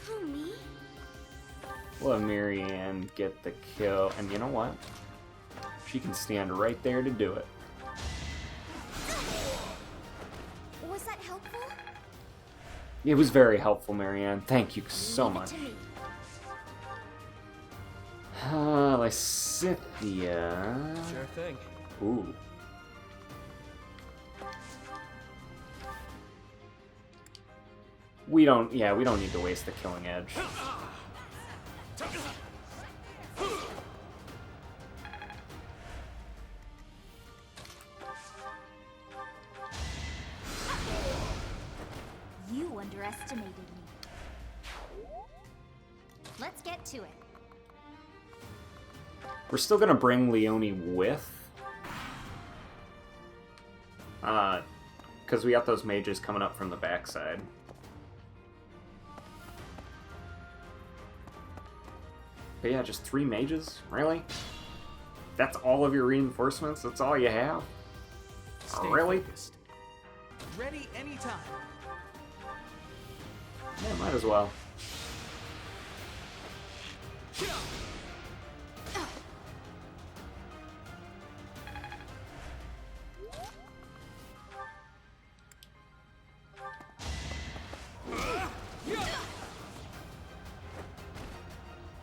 [SPEAKER 8] Who, me?
[SPEAKER 1] We'll have Marianne get the kill, and you know what? She can stand right there to do it.
[SPEAKER 8] Was that helpful?
[SPEAKER 1] It was very helpful, Marianne. Thank you so much. Lysithia.
[SPEAKER 3] Sure thing.
[SPEAKER 1] Ooh. We don't need to waste the Killing Edge.
[SPEAKER 8] You underestimated me. Let's get to it.
[SPEAKER 1] We're still gonna bring Leone with. Because we got those mages coming up from the backside. But yeah, just 3 mages? Really? That's all of your reinforcements? That's all you have?
[SPEAKER 4] Stay
[SPEAKER 1] Really?
[SPEAKER 4] focused. Ready anytime.
[SPEAKER 1] Yeah, might as well.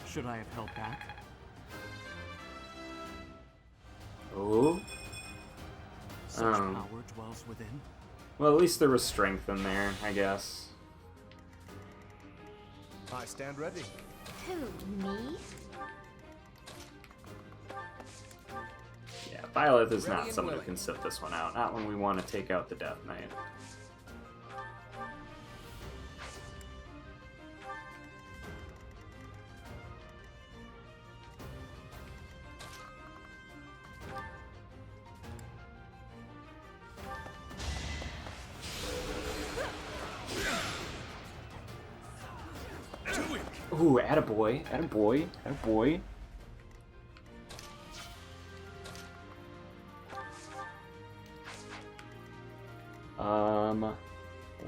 [SPEAKER 11] Should I have held back?
[SPEAKER 1] Ooh.
[SPEAKER 11] Such power dwells within.
[SPEAKER 1] Well, at least there was strength in there, I guess.
[SPEAKER 7] I stand ready.
[SPEAKER 8] Who, me?
[SPEAKER 1] Yeah, Byleth is
[SPEAKER 3] Ready
[SPEAKER 1] not
[SPEAKER 3] and
[SPEAKER 1] someone who
[SPEAKER 3] willing.
[SPEAKER 1] can sit this one out. Not when we want to take out the Death Knight. Ooh, attaboy, attaboy, attaboy.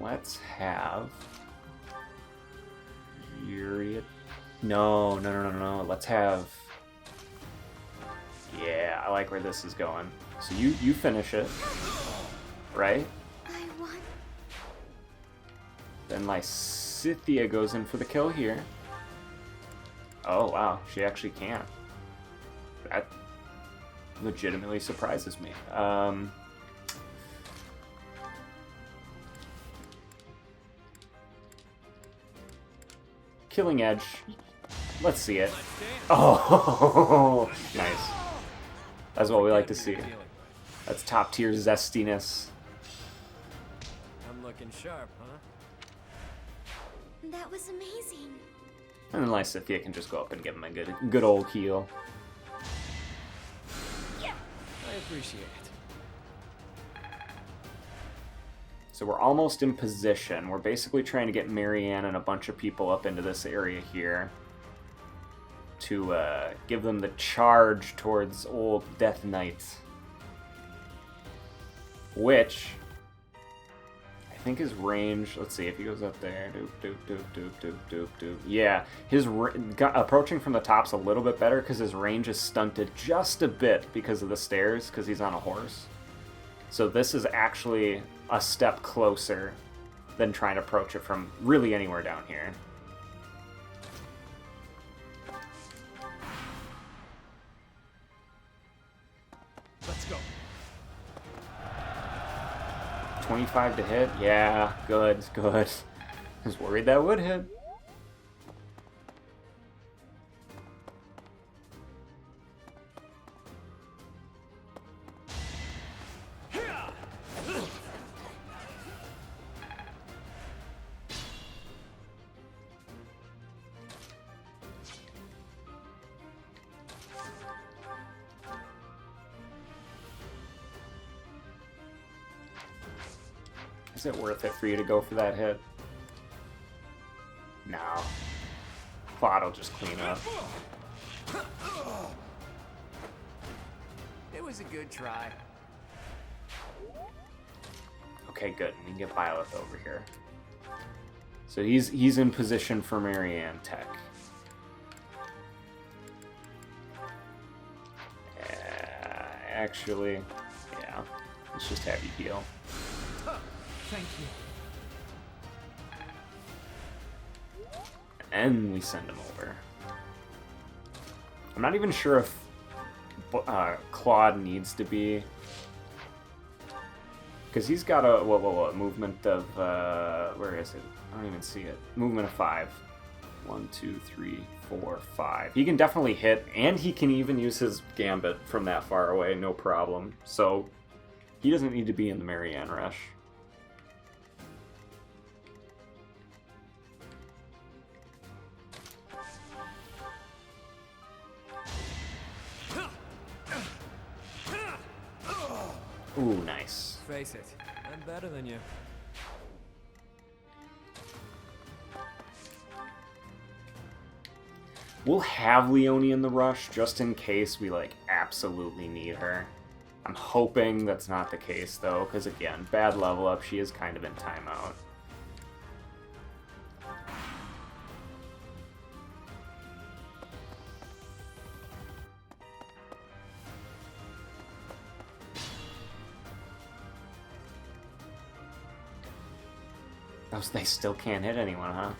[SPEAKER 1] Let's have Yuri. No. Let's have. Yeah, I like where this is going. So you finish it, right?
[SPEAKER 8] I won.
[SPEAKER 1] Then Lysithea goes in for the kill here. Oh wow, she actually can. That legitimately surprises me. Killing Edge. Let's see it. Oh, nice. That's what we like to see. That's top tier zestiness.
[SPEAKER 2] I'm looking sharp, huh?
[SPEAKER 8] That was amazing.
[SPEAKER 1] And then Lysithea can just go up and give him a good old heal.
[SPEAKER 2] I appreciate it.
[SPEAKER 1] So we're almost in position. We're basically trying to get Marianne and a bunch of people up into this area here to give them the charge towards old Death Knight. Which I think his range, let's see if he goes up there. Yeah, his approaching from the top's a little bit better because his range is stunted just a bit because of the stairs, because he's on a horse. So this is actually a step closer than trying to approach it from really anywhere down here.
[SPEAKER 2] Let's go.
[SPEAKER 1] 25 to hit? Yeah, good. I was worried that would hit. Is it worth it for you to go for that hit? No. Claude will just clean up.
[SPEAKER 3] It was a good try.
[SPEAKER 1] Okay, good. We can get Byleth over here. So he's in position for Marianne Tech. Actually, yeah. Let's just have you heal.
[SPEAKER 4] Thank you.
[SPEAKER 1] And we send him over. I'm not even sure if Claude needs to be, because he's got a what movement of where is it? I don't even see it. Movement of 5. 1, 2, 3, 4, 5. He can definitely hit, and he can even use his gambit from that far away, no problem. So he doesn't need to be in the Marianne rush. Ooh, nice.
[SPEAKER 2] Face it, I'm better than you.
[SPEAKER 1] We'll have Leone in the rush just in case we absolutely need her. I'm hoping that's not the case though, because again, bad level up, she is kind of in timeout. They still can't hit anyone, huh?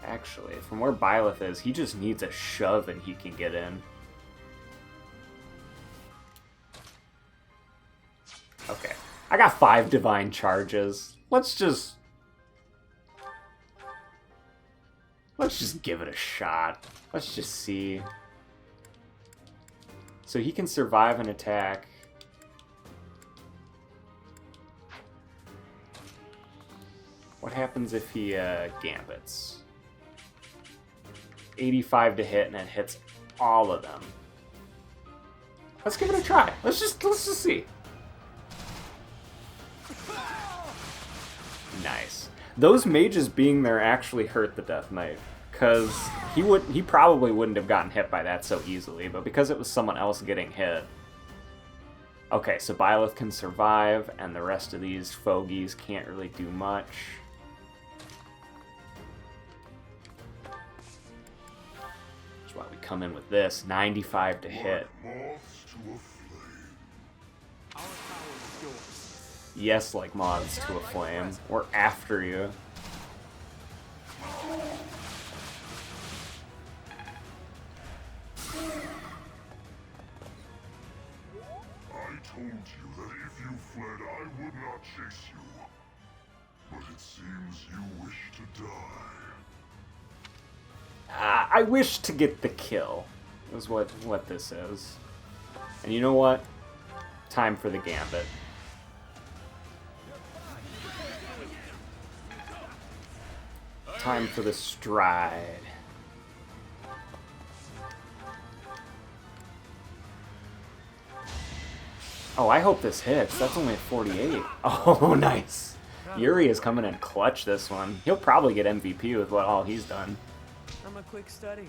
[SPEAKER 1] Actually, from where Byleth is, he just needs a shove and he can get in. Okay. I got 5 divine charges. Let's just give it a shot. Let's just see. So he can survive an attack. What happens if he gambits? 85 to hit, and it hits all of them. Let's give it a try. Let's just see. Nice. Those mages being there actually hurt the Death Knight, because he probably wouldn't have gotten hit by that so easily, but because it was someone else getting hit. Okay, so Byleth can survive, and the rest of these fogies can't really do much. That's why we come in with this, 95 to hit. Yes, like moths to a flame. We're after you.
[SPEAKER 12] Told you that if you fled, I would not chase you. But it seems you wish to die.
[SPEAKER 1] I wish to get the kill, is what this is. And you know what? Time for the gambit. Time for the stride. Oh, I hope this hits. That's only a 48. Oh, nice. Yuri is coming in clutch this one. He'll probably get MVP with what all he's done.
[SPEAKER 9] I'm a quick study.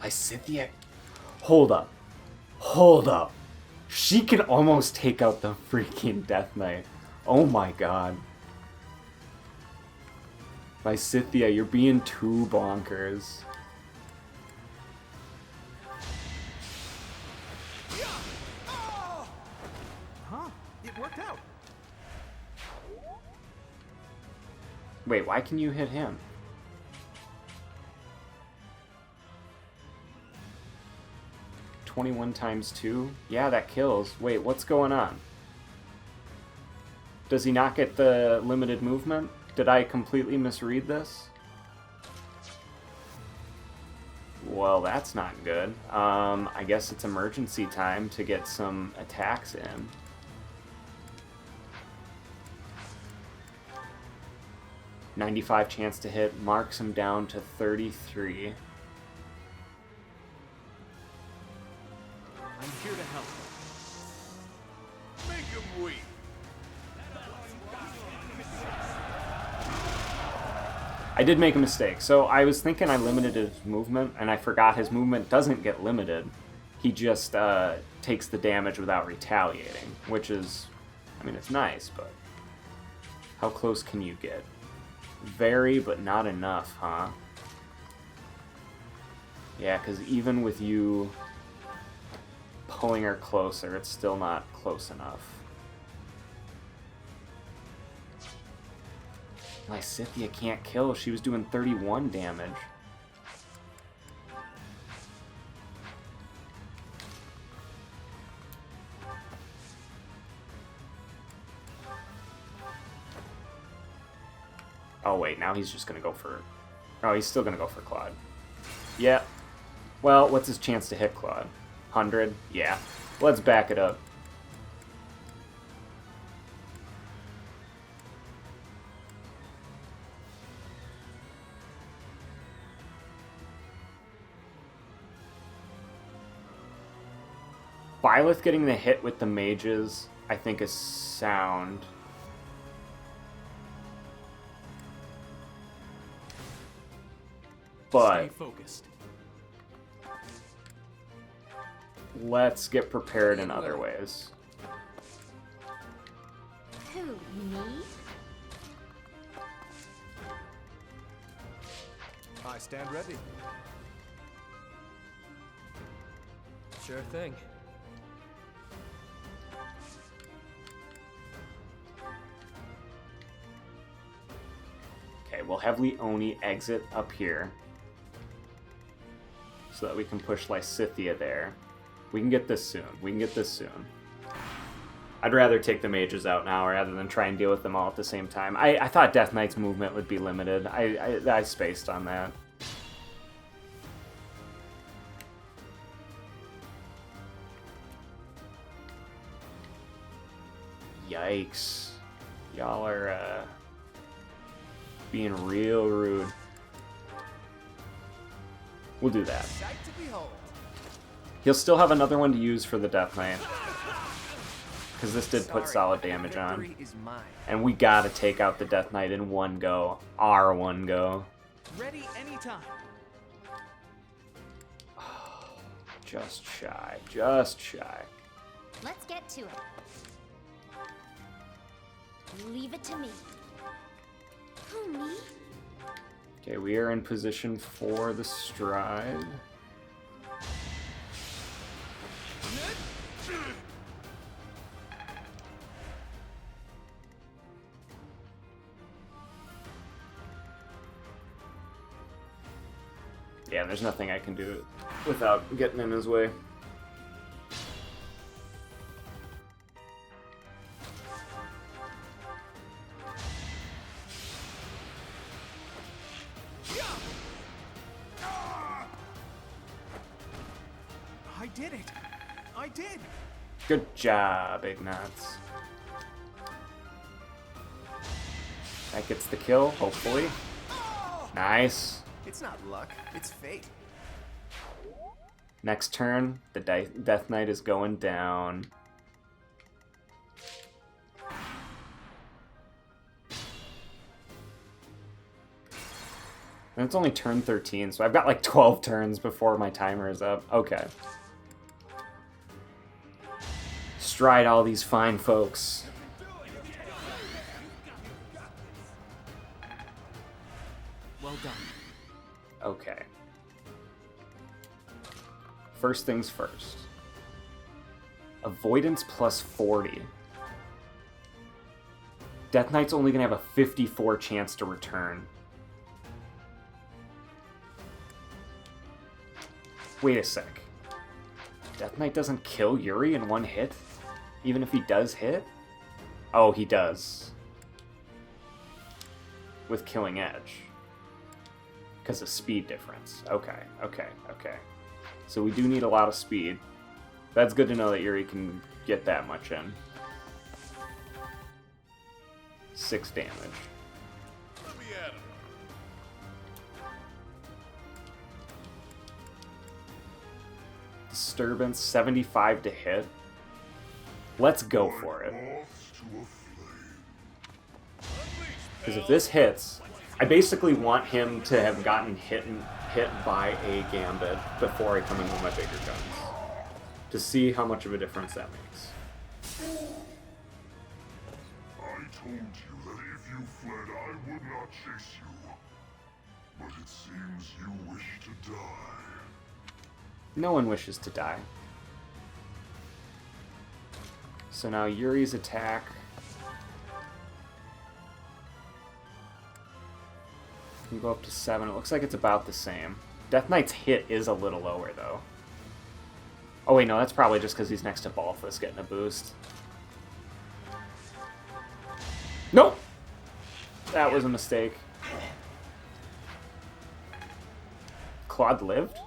[SPEAKER 1] Lysithea. Hold up. Hold up. She can almost take out the freaking Death Knight. Oh my god. Lysithea, you're being too bonkers.
[SPEAKER 4] Huh? It worked out.
[SPEAKER 1] Wait, why can you hit him? (21 times 2? Yeah, that kills. Wait, what's going on? Does he not get the limited movement? Did I completely misread this? Well, that's not good. I guess it's emergency time to get some attacks in. .95 chance to hit, marks him down to 33.
[SPEAKER 11] I'm here to help.
[SPEAKER 6] Make him weep.
[SPEAKER 1] I did make a mistake. So I was thinking I limited his movement, and I forgot his movement doesn't get limited. He just takes the damage without retaliating, which is, I mean, it's nice, but how close can you get? Very, but not enough, huh? Yeah, because even with you pulling her closer, it's still not close enough. Lysithea can't kill. She was doing 31 damage. Oh wait, now he's just gonna go for... Oh, he's still gonna go for Claude. Yeah. Well, what's his chance to hit Claude? 100? Yeah. Let's back it up. Byleth getting the hit with the mages, I think, is sound. But
[SPEAKER 11] Stay focused.
[SPEAKER 1] Let's get prepared in other ways.
[SPEAKER 8] Who, me?
[SPEAKER 7] I stand ready.
[SPEAKER 3] Sure thing.
[SPEAKER 1] Okay, we'll have Leone exit up here so that we can push Lysithea there. We can get this soon. We can get this soon. I'd rather take the mages out now rather than try and deal with them all at the same time. I thought Death Knight's movement would be limited. I spaced on that. Yikes. Y'all are being real rude. We'll do that.
[SPEAKER 3] Sight to behold.
[SPEAKER 1] He'll still have another one to use for the Death Knight. Because this did put
[SPEAKER 3] Sorry,
[SPEAKER 1] solid damage
[SPEAKER 3] victory
[SPEAKER 1] on.
[SPEAKER 3] is mine.
[SPEAKER 1] And we gotta take out the Death Knight in one go. Our one go.
[SPEAKER 4] Ready anytime.
[SPEAKER 1] Just shy. Just shy.
[SPEAKER 8] Let's get to it. Leave it to me. Who, me?
[SPEAKER 1] Okay, we are in position for the stride. Yeah, there's nothing I can do without getting in his way.
[SPEAKER 4] I did it. I did.
[SPEAKER 1] Good job, Ignatz. That gets the kill, hopefully. Nice.
[SPEAKER 3] It's not luck, it's fate.
[SPEAKER 1] Next turn, the Death Knight is going down. And it's only turn 13, so I've got like 12 turns before my timer is up. Okay. Stride all these fine folks.
[SPEAKER 4] Well done.
[SPEAKER 1] Okay. First things first. Avoidance plus 40. Death Knight's only gonna have a 54 chance to return. Wait a sec. Death Knight doesn't kill Yuri in one hit? Even if he does hit? Oh, he does. With Killing Edge. Because of speed difference. Okay, okay, okay. So we do need a lot of speed. That's good to know that Yuri can get that much in. 6 damage.
[SPEAKER 6] Let me at him.
[SPEAKER 1] Disturbance, 75 to hit. Let's go for it. Because if this hits, I basically want him to have gotten hit by a Gambit before I come in with my bigger guns. To see how much of a difference that makes.
[SPEAKER 12] I told you that if you fled, I would not chase you. But it seems you wish to die.
[SPEAKER 1] No one wishes to die. So now Yuri's attack. Can go up to 7. It looks like it's about the same. Death Knight's hit is a little lower, though. Oh, wait, no, that's probably just because he's next to Balthus getting a boost. Nope! That was a mistake. Claude lived?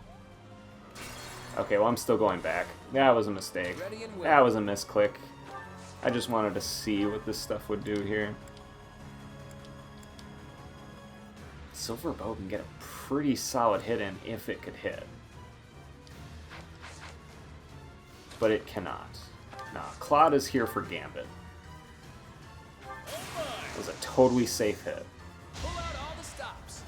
[SPEAKER 1] Okay, well, I'm still going back. That was a mistake. That was a misclick. I just wanted to see what this stuff would do here. Silver Bow can get a pretty solid hit in if it could hit. But it cannot. Nah, Claude is here for Gambit. It was a totally safe hit.
[SPEAKER 3] Pull out all the stops.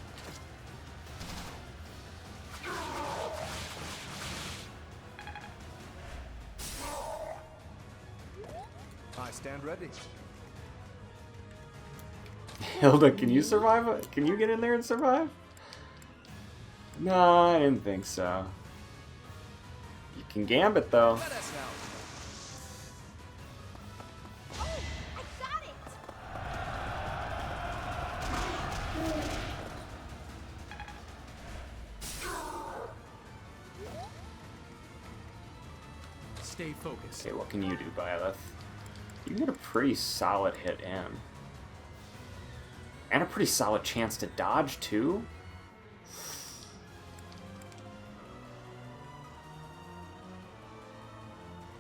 [SPEAKER 7] I stand ready.
[SPEAKER 1] Hilda, can you survive it? Can you get in there and survive? No, I didn't think so. You can Gambit, though.
[SPEAKER 3] Let us know.
[SPEAKER 8] Oh, I got it!
[SPEAKER 11] Stay focused.
[SPEAKER 1] Okay, what can you do, Byleth? You get a pretty solid hit in. And a pretty solid chance to dodge, too.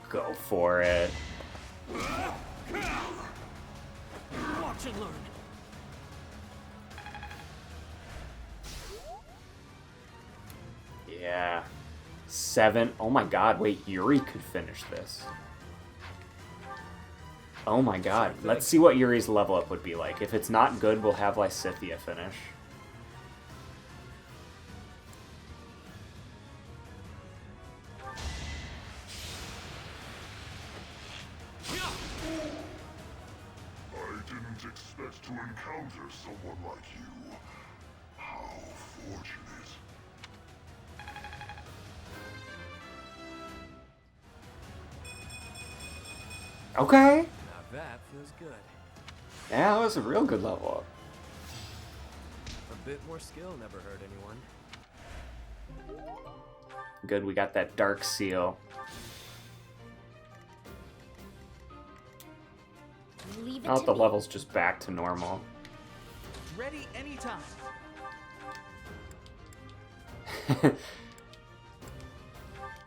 [SPEAKER 1] Go for it.
[SPEAKER 11] Watch and learn.
[SPEAKER 1] 7. Oh my god, wait, Yuri could finish this. Oh my god. Let's see what Yuri's level up would be like. If it's not good, we'll have Lysithea finish.
[SPEAKER 12] I didn't expect to encounter someone like you. How fortunate.
[SPEAKER 1] Okay.
[SPEAKER 3] Now that feels good.
[SPEAKER 1] Yeah, that was a real good level up.
[SPEAKER 3] A bit more skill never hurt anyone.
[SPEAKER 1] Good, we got that dark seal.
[SPEAKER 5] Leave it
[SPEAKER 1] Now
[SPEAKER 5] to
[SPEAKER 1] the
[SPEAKER 5] me.
[SPEAKER 1] level's just back to normal.
[SPEAKER 4] Ready anytime.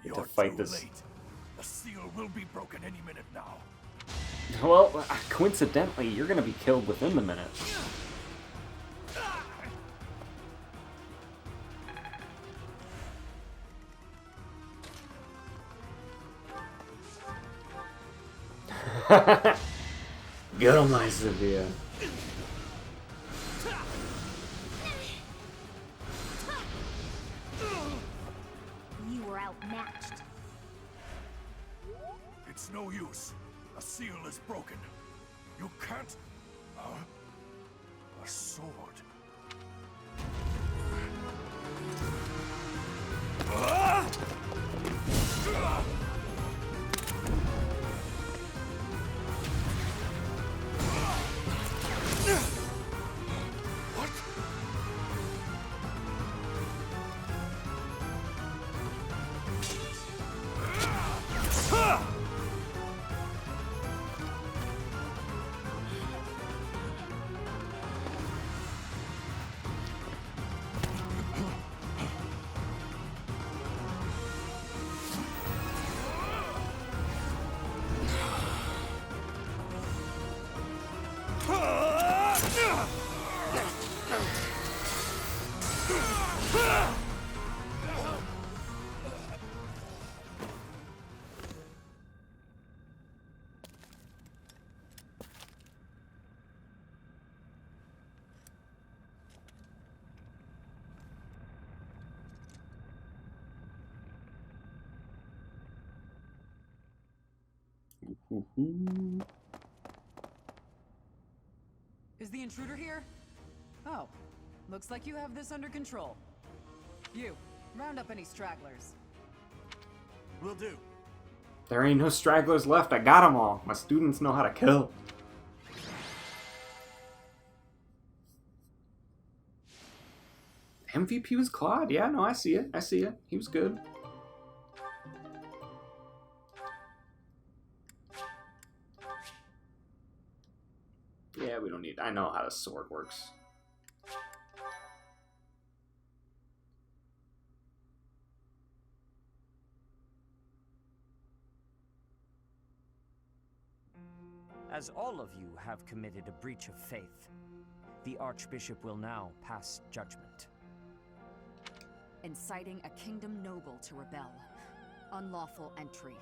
[SPEAKER 10] You're
[SPEAKER 1] To fight
[SPEAKER 10] too
[SPEAKER 1] this.
[SPEAKER 10] late. The seal will be broken any minute now.
[SPEAKER 1] Well, coincidentally, you're gonna be killed within the minute. Get him, Lysithea.
[SPEAKER 5] You were outmatched.
[SPEAKER 10] It's no use. A seal is broken. You can't... A sword.
[SPEAKER 13] Is the intruder here? Oh, looks like you have this under control. You, round up any stragglers.
[SPEAKER 4] Will do.
[SPEAKER 1] There ain't no stragglers left. I got them all. My students know how to kill. MVP was Claude. Yeah, no, I see it. I see it. He was good. Yeah, we don't need... I know how the sword works.
[SPEAKER 9] As all of you have committed a breach of faith, the Archbishop will now pass judgment.
[SPEAKER 13] Inciting a kingdom noble to rebel. Unlawful entry.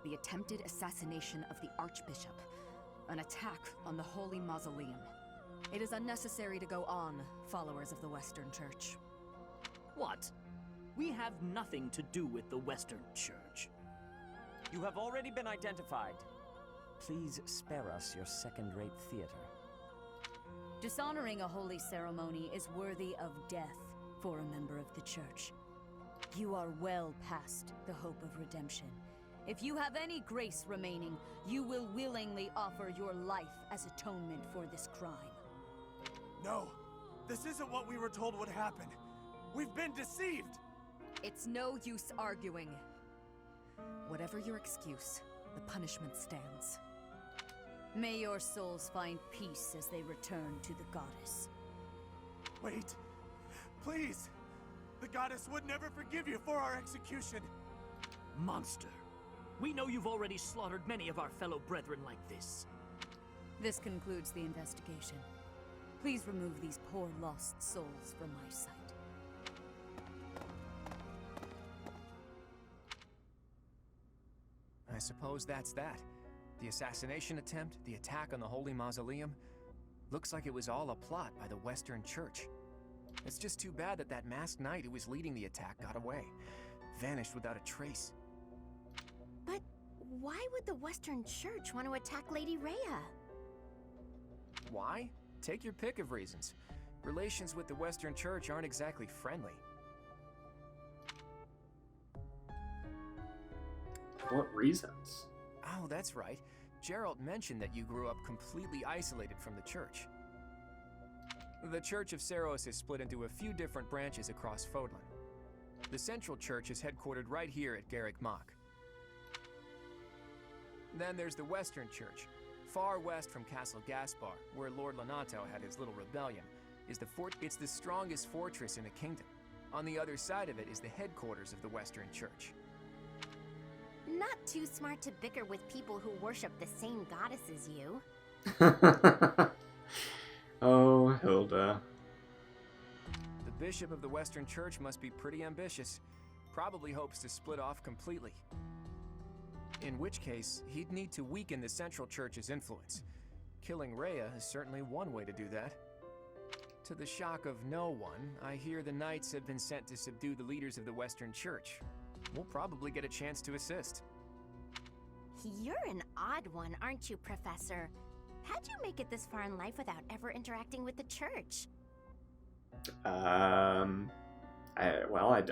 [SPEAKER 13] The attempted assassination of the Archbishop. An attack on the Holy Mausoleum. It is unnecessary to go on, followers of the Western Church.
[SPEAKER 11] What? We have nothing to do with the Western Church.
[SPEAKER 9] You have already been identified. Please spare us your second-rate theater.
[SPEAKER 14] Dishonoring a holy ceremony is worthy of death for a member of the Church. You are well past the hope of redemption. If you have any grace remaining, you will willingly offer your life as atonement for this crime.
[SPEAKER 4] No, this isn't what we were told would happen. We've been deceived!
[SPEAKER 13] It's no use arguing. Whatever your excuse, the punishment stands.
[SPEAKER 14] May your souls find peace as they return to the goddess.
[SPEAKER 4] Wait, please! The goddess would never forgive you for our execution!
[SPEAKER 11] Monster. We know you've already slaughtered many of our fellow brethren like this.
[SPEAKER 14] This concludes the investigation. Please remove these poor lost souls from my sight.
[SPEAKER 3] I suppose that's that. The assassination attempt, the attack on the Holy Mausoleum. Looks like it was all a plot by the Western Church. It's just too bad that that masked knight who was leading the attack got away. Vanished without a trace.
[SPEAKER 5] But why would the Western Church want to attack Lady Rhea?
[SPEAKER 3] Why? Take your pick of reasons. Relations with the Western Church aren't exactly friendly.
[SPEAKER 1] What reasons?
[SPEAKER 3] Oh, that's right. Geralt mentioned that you grew up completely isolated from the church. The Church of Seiros is split into a few different branches across Fodlan. The Central Church is headquartered right here at Garrick Mach. Then there's the Western Church, far west from Castle Gaspar, where Lord Lonato had his little rebellion. It's the strongest fortress in the kingdom. On the other side of it is the headquarters of the Western Church.
[SPEAKER 5] Not too smart to bicker with people who worship the same goddess as you.
[SPEAKER 1] Oh, Hilda.
[SPEAKER 3] The bishop of the Western Church must be pretty ambitious. Probably hopes to split off completely. In which case, he'd need to weaken the Central Church's influence. Killing Rhea is certainly one way to do that. To the shock of no one, I hear the knights have been sent to subdue the leaders of the Western Church. We'll probably get a chance to assist.
[SPEAKER 5] You're an odd one, aren't you, Professor? How'd you make it this far in life without ever interacting with the church?
[SPEAKER 1] I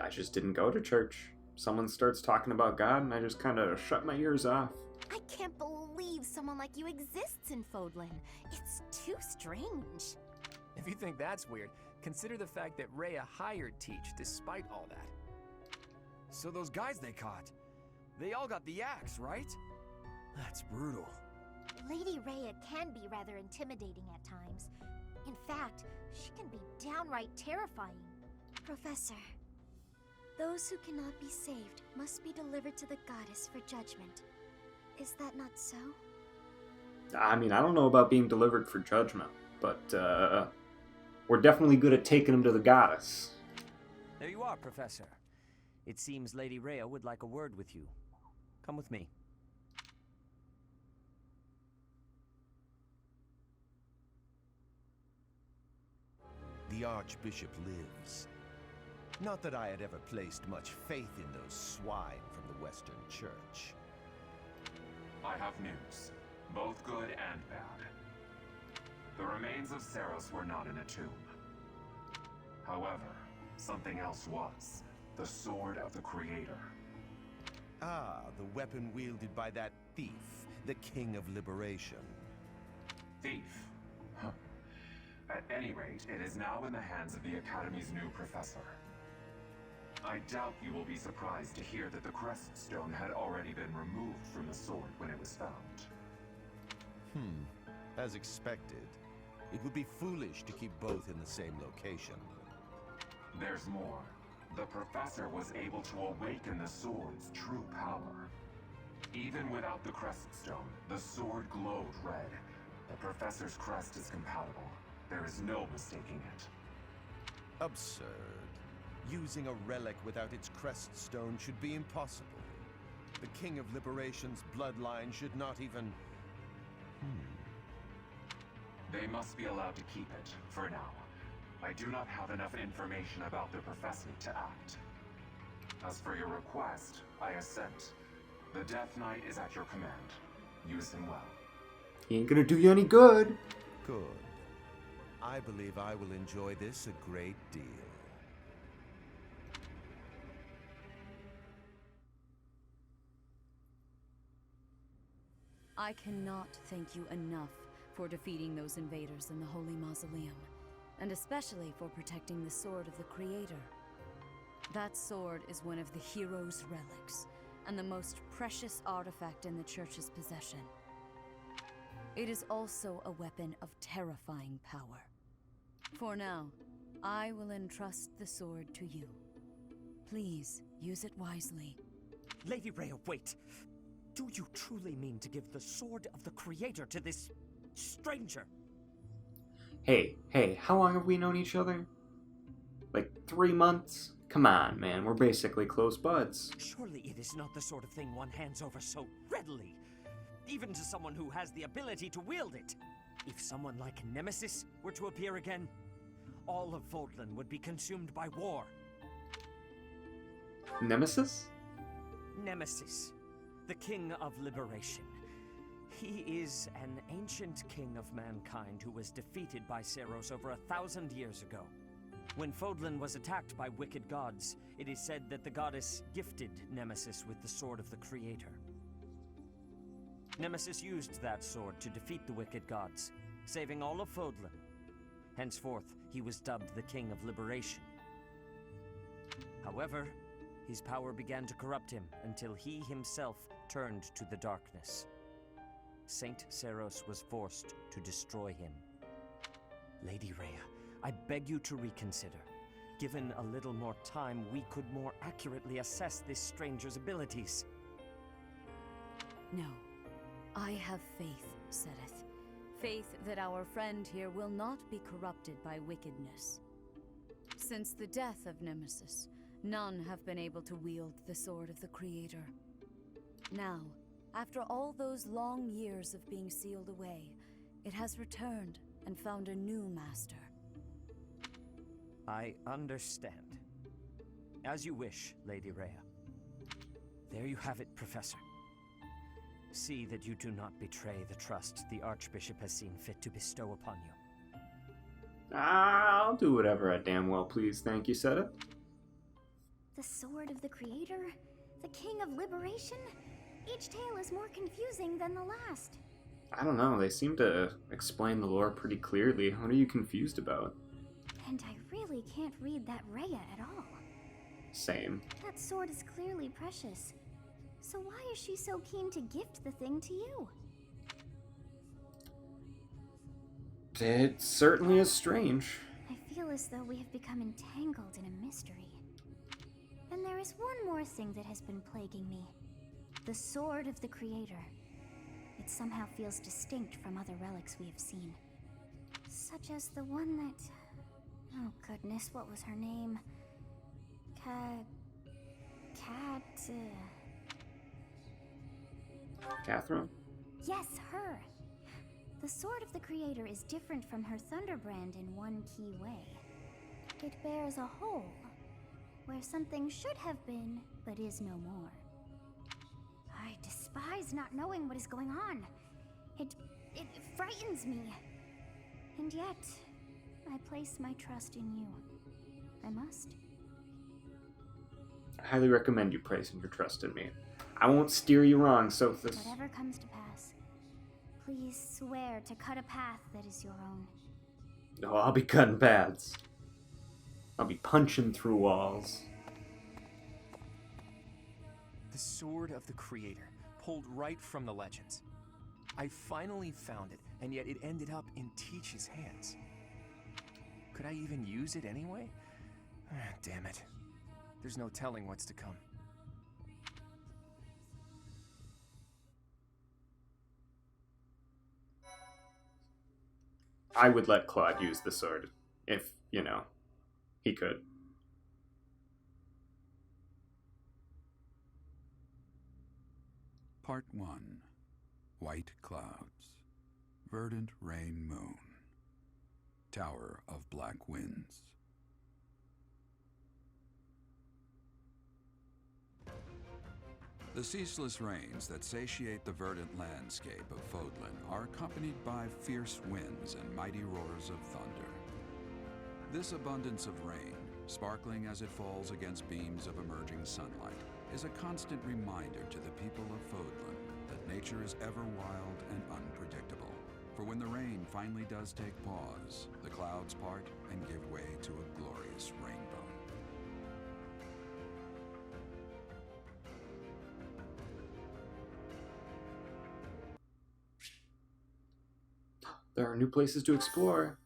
[SPEAKER 1] just didn't go to church. Someone starts talking about God, and I just kind of shut my ears off.
[SPEAKER 5] I can't believe someone like you exists in Fodlan. It's too strange.
[SPEAKER 3] If you think that's weird, consider the fact that Rhea hired Teach despite all that.
[SPEAKER 2] So those guys they caught, they all got the axe, right? That's brutal.
[SPEAKER 5] Lady Rhea can be rather intimidating at times. In fact, she can be downright terrifying. Professor, those who cannot be saved must be delivered to the goddess for judgment. Is that not so?
[SPEAKER 1] I mean, I don't know about being delivered for judgment, but we're definitely good at taking them to the goddess.
[SPEAKER 9] There you are, Professor. It seems Lady Rhea would like a word with you. Come with me.
[SPEAKER 15] The Archbishop lives. Not that I had ever placed much faith in those swine from the Western Church.
[SPEAKER 16] I have news, both good and bad. The remains of Seiros were not in a tomb. However, something else was. The Sword of the Creator.
[SPEAKER 15] Ah, the weapon wielded by that thief, the King of Liberation.
[SPEAKER 16] Thief? Huh. At any rate, it is now in the hands of the Academy's new professor. I doubt you will be surprised to hear that the Crest Stone had already been removed from the sword when it was found.
[SPEAKER 15] As expected. It would be foolish to keep both in the same location.
[SPEAKER 16] There's more. The professor was able to awaken the sword's true power. Even without the Crest Stone, the sword glowed red. The professor's crest is compatible. There is no mistaking it.
[SPEAKER 15] Absurd. Using a relic without its Crest Stone should be impossible. The King of Liberation's bloodline should not even...
[SPEAKER 16] They must be allowed to keep it, for now. I do not have enough information about the professor to act. As for your request, I assent. The Death Knight is at your command. Use him well.
[SPEAKER 1] He ain't gonna do you any good.
[SPEAKER 15] Good. I believe I will enjoy this a great deal.
[SPEAKER 13] I cannot thank you enough for defeating those invaders in the Holy Mausoleum, and especially for protecting the Sword of the Creator. That sword is one of the hero's relics, and the most precious artifact in the Church's possession. It is also a weapon of terrifying power. For now, I will entrust the sword to you. Please, use it wisely.
[SPEAKER 9] Lady Rhea, wait! Do you truly mean to give the Sword of the Creator to this stranger?
[SPEAKER 1] Hey, how long have we known each other? Like 3 months? Come on, man. We're basically close buds.
[SPEAKER 9] Surely it is not the sort of thing one hands over so readily, even to someone who has the ability to wield it. If someone like Nemesis were to appear again, all of Fodlan would be consumed by war.
[SPEAKER 1] Nemesis?
[SPEAKER 9] Nemesis, the King of Liberation. He is an ancient king of mankind who was defeated by Seiros over 1,000 years ago. When Fodlan was attacked by wicked gods, it is said that the goddess gifted Nemesis with the Sword of the Creator. Nemesis used that sword to defeat the wicked gods, saving all of Fodlan. Henceforth, he was dubbed the King of Liberation. However, his power began to corrupt him until he himself turned to the darkness. Saint Seiros was forced to destroy him. Lady Rhea, I beg you to reconsider. Given a little more time, we could more accurately assess this stranger's abilities.
[SPEAKER 13] No. I have faith, Sereth. Faith that our friend here will not be corrupted by wickedness. Since the death of Nemesis, none have been able to wield the Sword of the Creator. Now, after all those long years of being sealed away, it has returned and found a new master.
[SPEAKER 9] I understand. As you wish, Lady Rhea. There you have it, Professor. See that you do not betray the trust the Archbishop has seen fit to bestow upon you.
[SPEAKER 1] I'll do whatever I damn well please, thank you, Seta.
[SPEAKER 8] The Sword of the Creator? The King of Liberation? Each tale is more confusing than the last.
[SPEAKER 1] I don't know, they seem to explain the lore pretty clearly. What are you confused about?
[SPEAKER 8] And I really can't read that Rhea at all.
[SPEAKER 1] Same.
[SPEAKER 8] That sword is clearly precious. So why is she so keen to gift the thing to you?
[SPEAKER 1] It certainly is strange.
[SPEAKER 8] I feel as though we have become entangled in a mystery. And there is one more thing that has been plaguing me. The Sword of the Creator. It somehow feels distinct from other relics we have seen. Such as the one that... Oh goodness, what was her name?
[SPEAKER 1] Catherine?
[SPEAKER 8] Yes, her! The Sword of the Creator is different from her Thunderbrand in one key way. It bears a hole, where something should have been, but is no more. I despise not knowing what is going on. It frightens me. And yet, I place my trust in you. I must.
[SPEAKER 1] I highly recommend you placing your trust in me. I won't steer you wrong, Sothis.
[SPEAKER 8] Whatever comes to pass, please swear to cut a path that is your own.
[SPEAKER 1] Oh, I'll be cutting paths. I'll be punching through walls.
[SPEAKER 3] The Sword of the Creator, pulled right from the legends. I finally found it, and yet it ended up in Teach's hands. Could I even use it anyway? Damn it. There's no telling what's to come.
[SPEAKER 1] I would let Claude use the sword, if, you know, he could.
[SPEAKER 17] Part 1. White Clouds. Verdant Rain Moon. Tower of Black Winds. The ceaseless rains that satiate the verdant landscape of Fodlan are accompanied by fierce winds and mighty roars of thunder. This abundance of rain, sparkling as it falls against beams of emerging sunlight, is a constant reminder to the people of Fodlan that nature is ever wild and unpredictable. For when the rain finally does take pause, the clouds part and give way to a glorious rainbow.
[SPEAKER 1] There are new places to explore.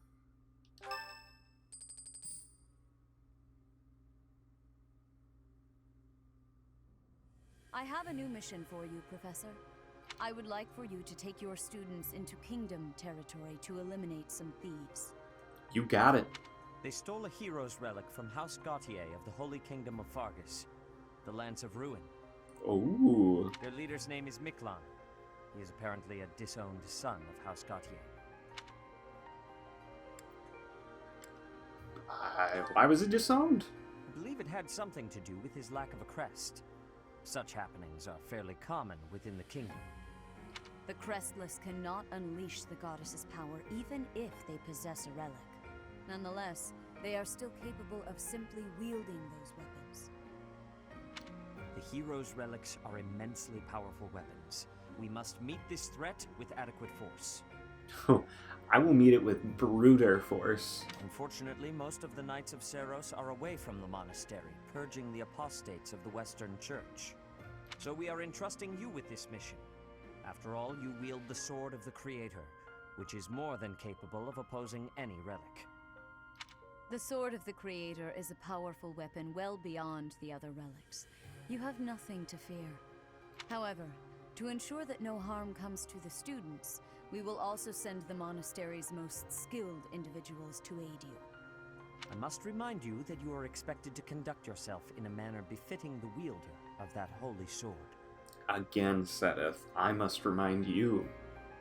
[SPEAKER 13] I have a new mission for you, Professor. I would like for you to take your students into Kingdom territory to eliminate some thieves.
[SPEAKER 1] You got it.
[SPEAKER 9] They stole a hero's relic from House Gautier of the Holy Kingdom of Fargus, the Lance of Ruin.
[SPEAKER 1] Oh.
[SPEAKER 9] Their leader's name is Miklan. He is apparently a disowned son of House Gautier.
[SPEAKER 1] Why was he disowned?
[SPEAKER 9] I believe it had something to do with his lack of a crest. Such happenings are fairly common within the kingdom.
[SPEAKER 14] The Crestless cannot unleash the goddess's power even if they possess a relic. Nonetheless, they are still capable of simply wielding those weapons.
[SPEAKER 9] The hero's relics are immensely powerful weapons. We must meet this threat with adequate force.
[SPEAKER 1] I will meet it with brutal force.
[SPEAKER 9] Unfortunately, most of the Knights of Seros are away from the monastery, purging the apostates of the Western Church. So we are entrusting you with this mission. After all, you wield the Sword of the Creator, which is more than capable of opposing any relic.
[SPEAKER 14] The Sword of the Creator is a powerful weapon well beyond the other relics. You have nothing to fear. However, to ensure that no harm comes to the students, we will also send the monastery's most skilled individuals to aid you.
[SPEAKER 9] I must remind you that you are expected to conduct yourself in a manner befitting the wielder of that holy sword.
[SPEAKER 1] Again, Seteth, I must remind you.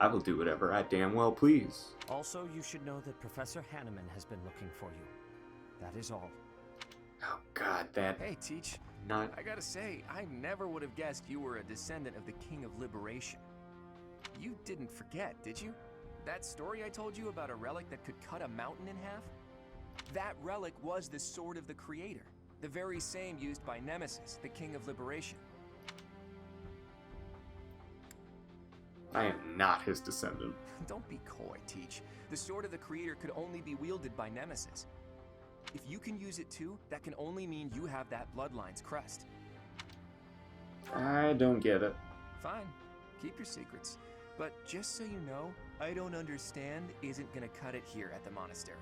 [SPEAKER 1] I will do whatever I damn well please.
[SPEAKER 9] Also, you should know that Professor Hanneman has been looking for you. That is all.
[SPEAKER 1] Oh god, that...
[SPEAKER 3] Hey, Teach.
[SPEAKER 1] Not...
[SPEAKER 3] I gotta say, I never would have guessed you were a descendant of the King of Liberation. You didn't forget, did you? That story I told you about a relic that could cut a mountain in half? That relic was the Sword of the Creator, the very same used by Nemesis, the King of Liberation.
[SPEAKER 1] I am not his descendant.
[SPEAKER 3] Don't be coy, Teach. The Sword of the Creator could only be wielded by Nemesis. If you can use it too, that can only mean you have that bloodline's crest.
[SPEAKER 1] I don't get it.
[SPEAKER 3] Fine. Keep your secrets. But just so you know, I don't understand isn't gonna cut it here at the monastery.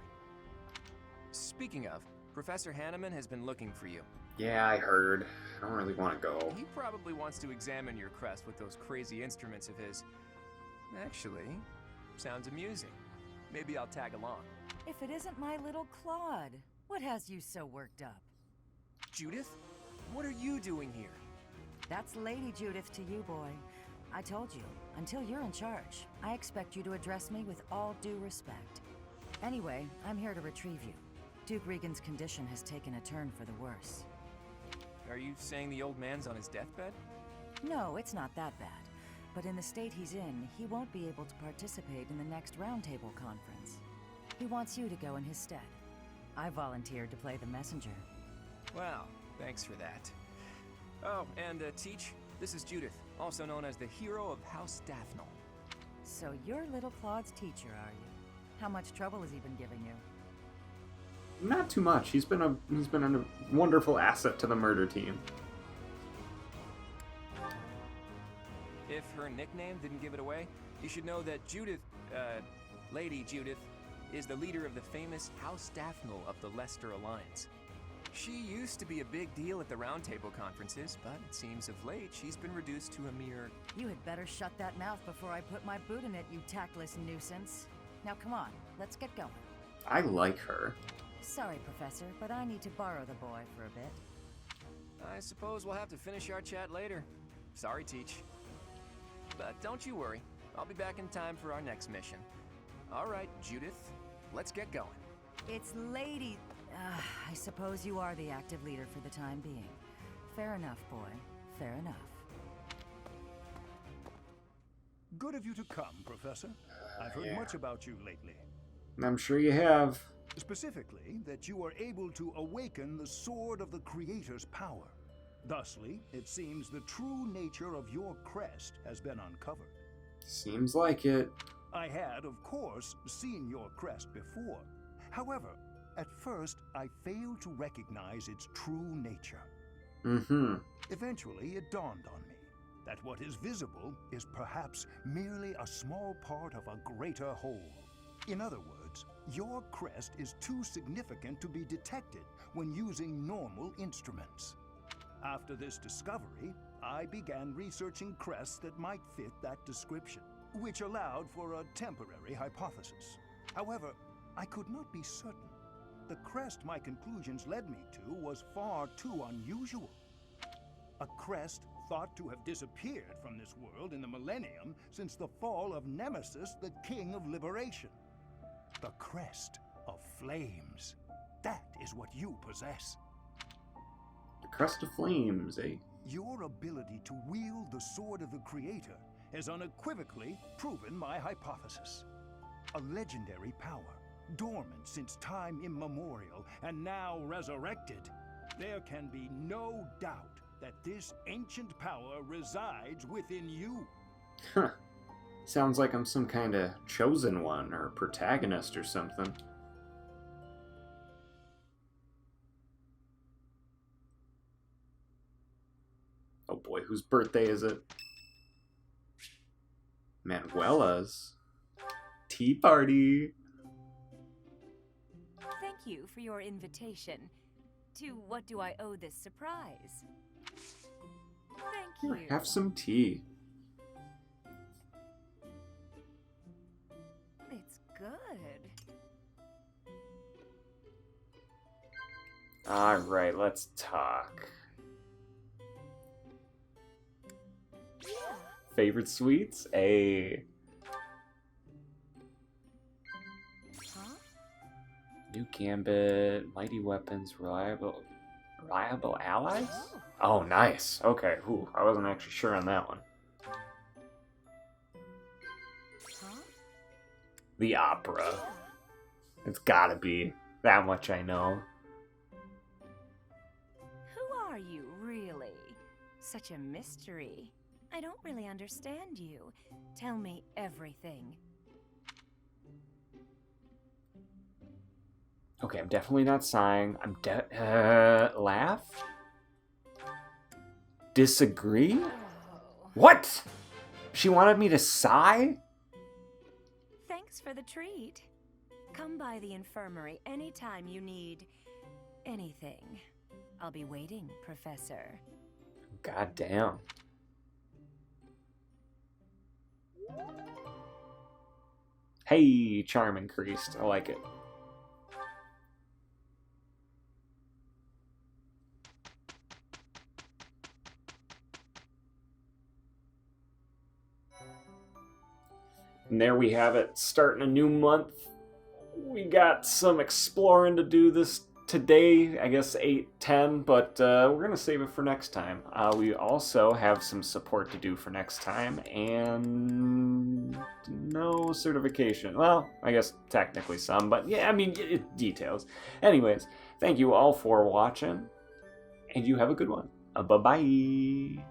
[SPEAKER 3] Speaking of, Professor Hanneman has been looking for you.
[SPEAKER 1] Yeah, I heard. I don't really want to go.
[SPEAKER 3] He probably wants to examine your crest with those crazy instruments of his. Actually, sounds amusing. Maybe I'll tag along.
[SPEAKER 18] If it isn't my little Claude, what has you so worked up?
[SPEAKER 3] Judith? What are you doing here?
[SPEAKER 18] That's Lady Judith to you, boy. I told you, until you're in charge, I expect you to address me with all due respect. Anyway, I'm here to retrieve you. Duke Regan's condition has taken a turn for the worse.
[SPEAKER 3] Are you saying the old man's on his deathbed?
[SPEAKER 18] No, it's not that bad. But in the state he's in, he won't be able to participate in the next Roundtable conference. He wants you to go in his stead. I volunteered to play the messenger.
[SPEAKER 3] Wow, thanks for that. Oh, and Teach, this is Judith, also known as the hero of House Dathnel.
[SPEAKER 18] So you're little Claude's teacher, are you? How much trouble has he been giving you?
[SPEAKER 1] Not too much. He's been a wonderful asset to the murder team.
[SPEAKER 3] If her nickname didn't give it away, you should know that Judith, Lady Judith, is the leader of the famous House Dathnel of the Leicester Alliance. She used to be a big deal at the Roundtable conferences, but it seems of late she's been reduced to a mere...
[SPEAKER 18] You had better shut that mouth before I put my boot in it, you tactless nuisance. Now come on, let's get going.
[SPEAKER 1] I like her.
[SPEAKER 18] Sorry, Professor, but I need to borrow the boy for a bit.
[SPEAKER 3] I suppose we'll have to finish our chat later. Sorry, Teach. But don't you worry, I'll be back in time for our next mission. All right, Judith, let's get going.
[SPEAKER 18] It's Lady... I suppose you are the active leader for the time being. Fair enough, boy. Fair enough.
[SPEAKER 10] Good of you to come, Professor. I've heard much about you lately.
[SPEAKER 1] I'm sure you have.
[SPEAKER 10] Specifically, that you are able to awaken the Sword of the Creator's power. Thusly, it seems the true nature of your crest has been uncovered.
[SPEAKER 1] Seems like it.
[SPEAKER 10] I had, of course, seen your crest before. However, at first, I failed to recognize its true nature. Eventually, it dawned on me that what is visible is perhaps merely a small part of a greater whole. In other words, your crest is too significant to be detected when using normal instruments. After this discovery, I began researching crests that might fit that description, which allowed for a temporary hypothesis. However, I could not be certain. The crest my conclusions led me to was far too unusual. A crest thought to have disappeared from this world in the millennium since the fall of Nemesis, the King of Liberation. The Crest of Flames. That is what you possess.
[SPEAKER 1] The Crest of Flames, eh?
[SPEAKER 10] Your ability to wield the sword of the Creator has unequivocally proven my hypothesis. A legendary power, dormant since time immemorial, and now resurrected. There can be no doubt that this ancient power resides within you.
[SPEAKER 1] Huh. Sounds like I'm some kind of chosen one or protagonist or something. Oh boy, whose birthday is it? Manuela's. Tea party.
[SPEAKER 19] Thank you for your invitation. To what do I owe this surprise? Thank you.
[SPEAKER 1] Here, have some tea.
[SPEAKER 19] It's good.
[SPEAKER 1] Alright, let's talk. Favorite sweets? A.
[SPEAKER 19] Huh?
[SPEAKER 1] New Gambit, mighty weapons, reliable allies? Oh, nice. Okay, ooh, I wasn't actually sure on that one.
[SPEAKER 19] Huh?
[SPEAKER 1] The opera. It's gotta be. That much I know.
[SPEAKER 19] Who are you, really? Such a mystery. I don't really understand you. Tell me everything.
[SPEAKER 1] Okay, I'm definitely not sighing. Laugh? Disagree? What? She wanted me to sigh?
[SPEAKER 19] Thanks for the treat. Come by the infirmary anytime you need anything. I'll be waiting, Professor.
[SPEAKER 1] God damn. Hey, charm increased. I like it. And there we have it, starting a new month. We got some exploring to do this today, I guess 8-10, but we're going to save it for next time. We also have some support to do for next time, and no certification. Well, I guess technically some, but yeah, I mean, details. Anyways, thank you all for watching, and you have a good one. Bye-bye.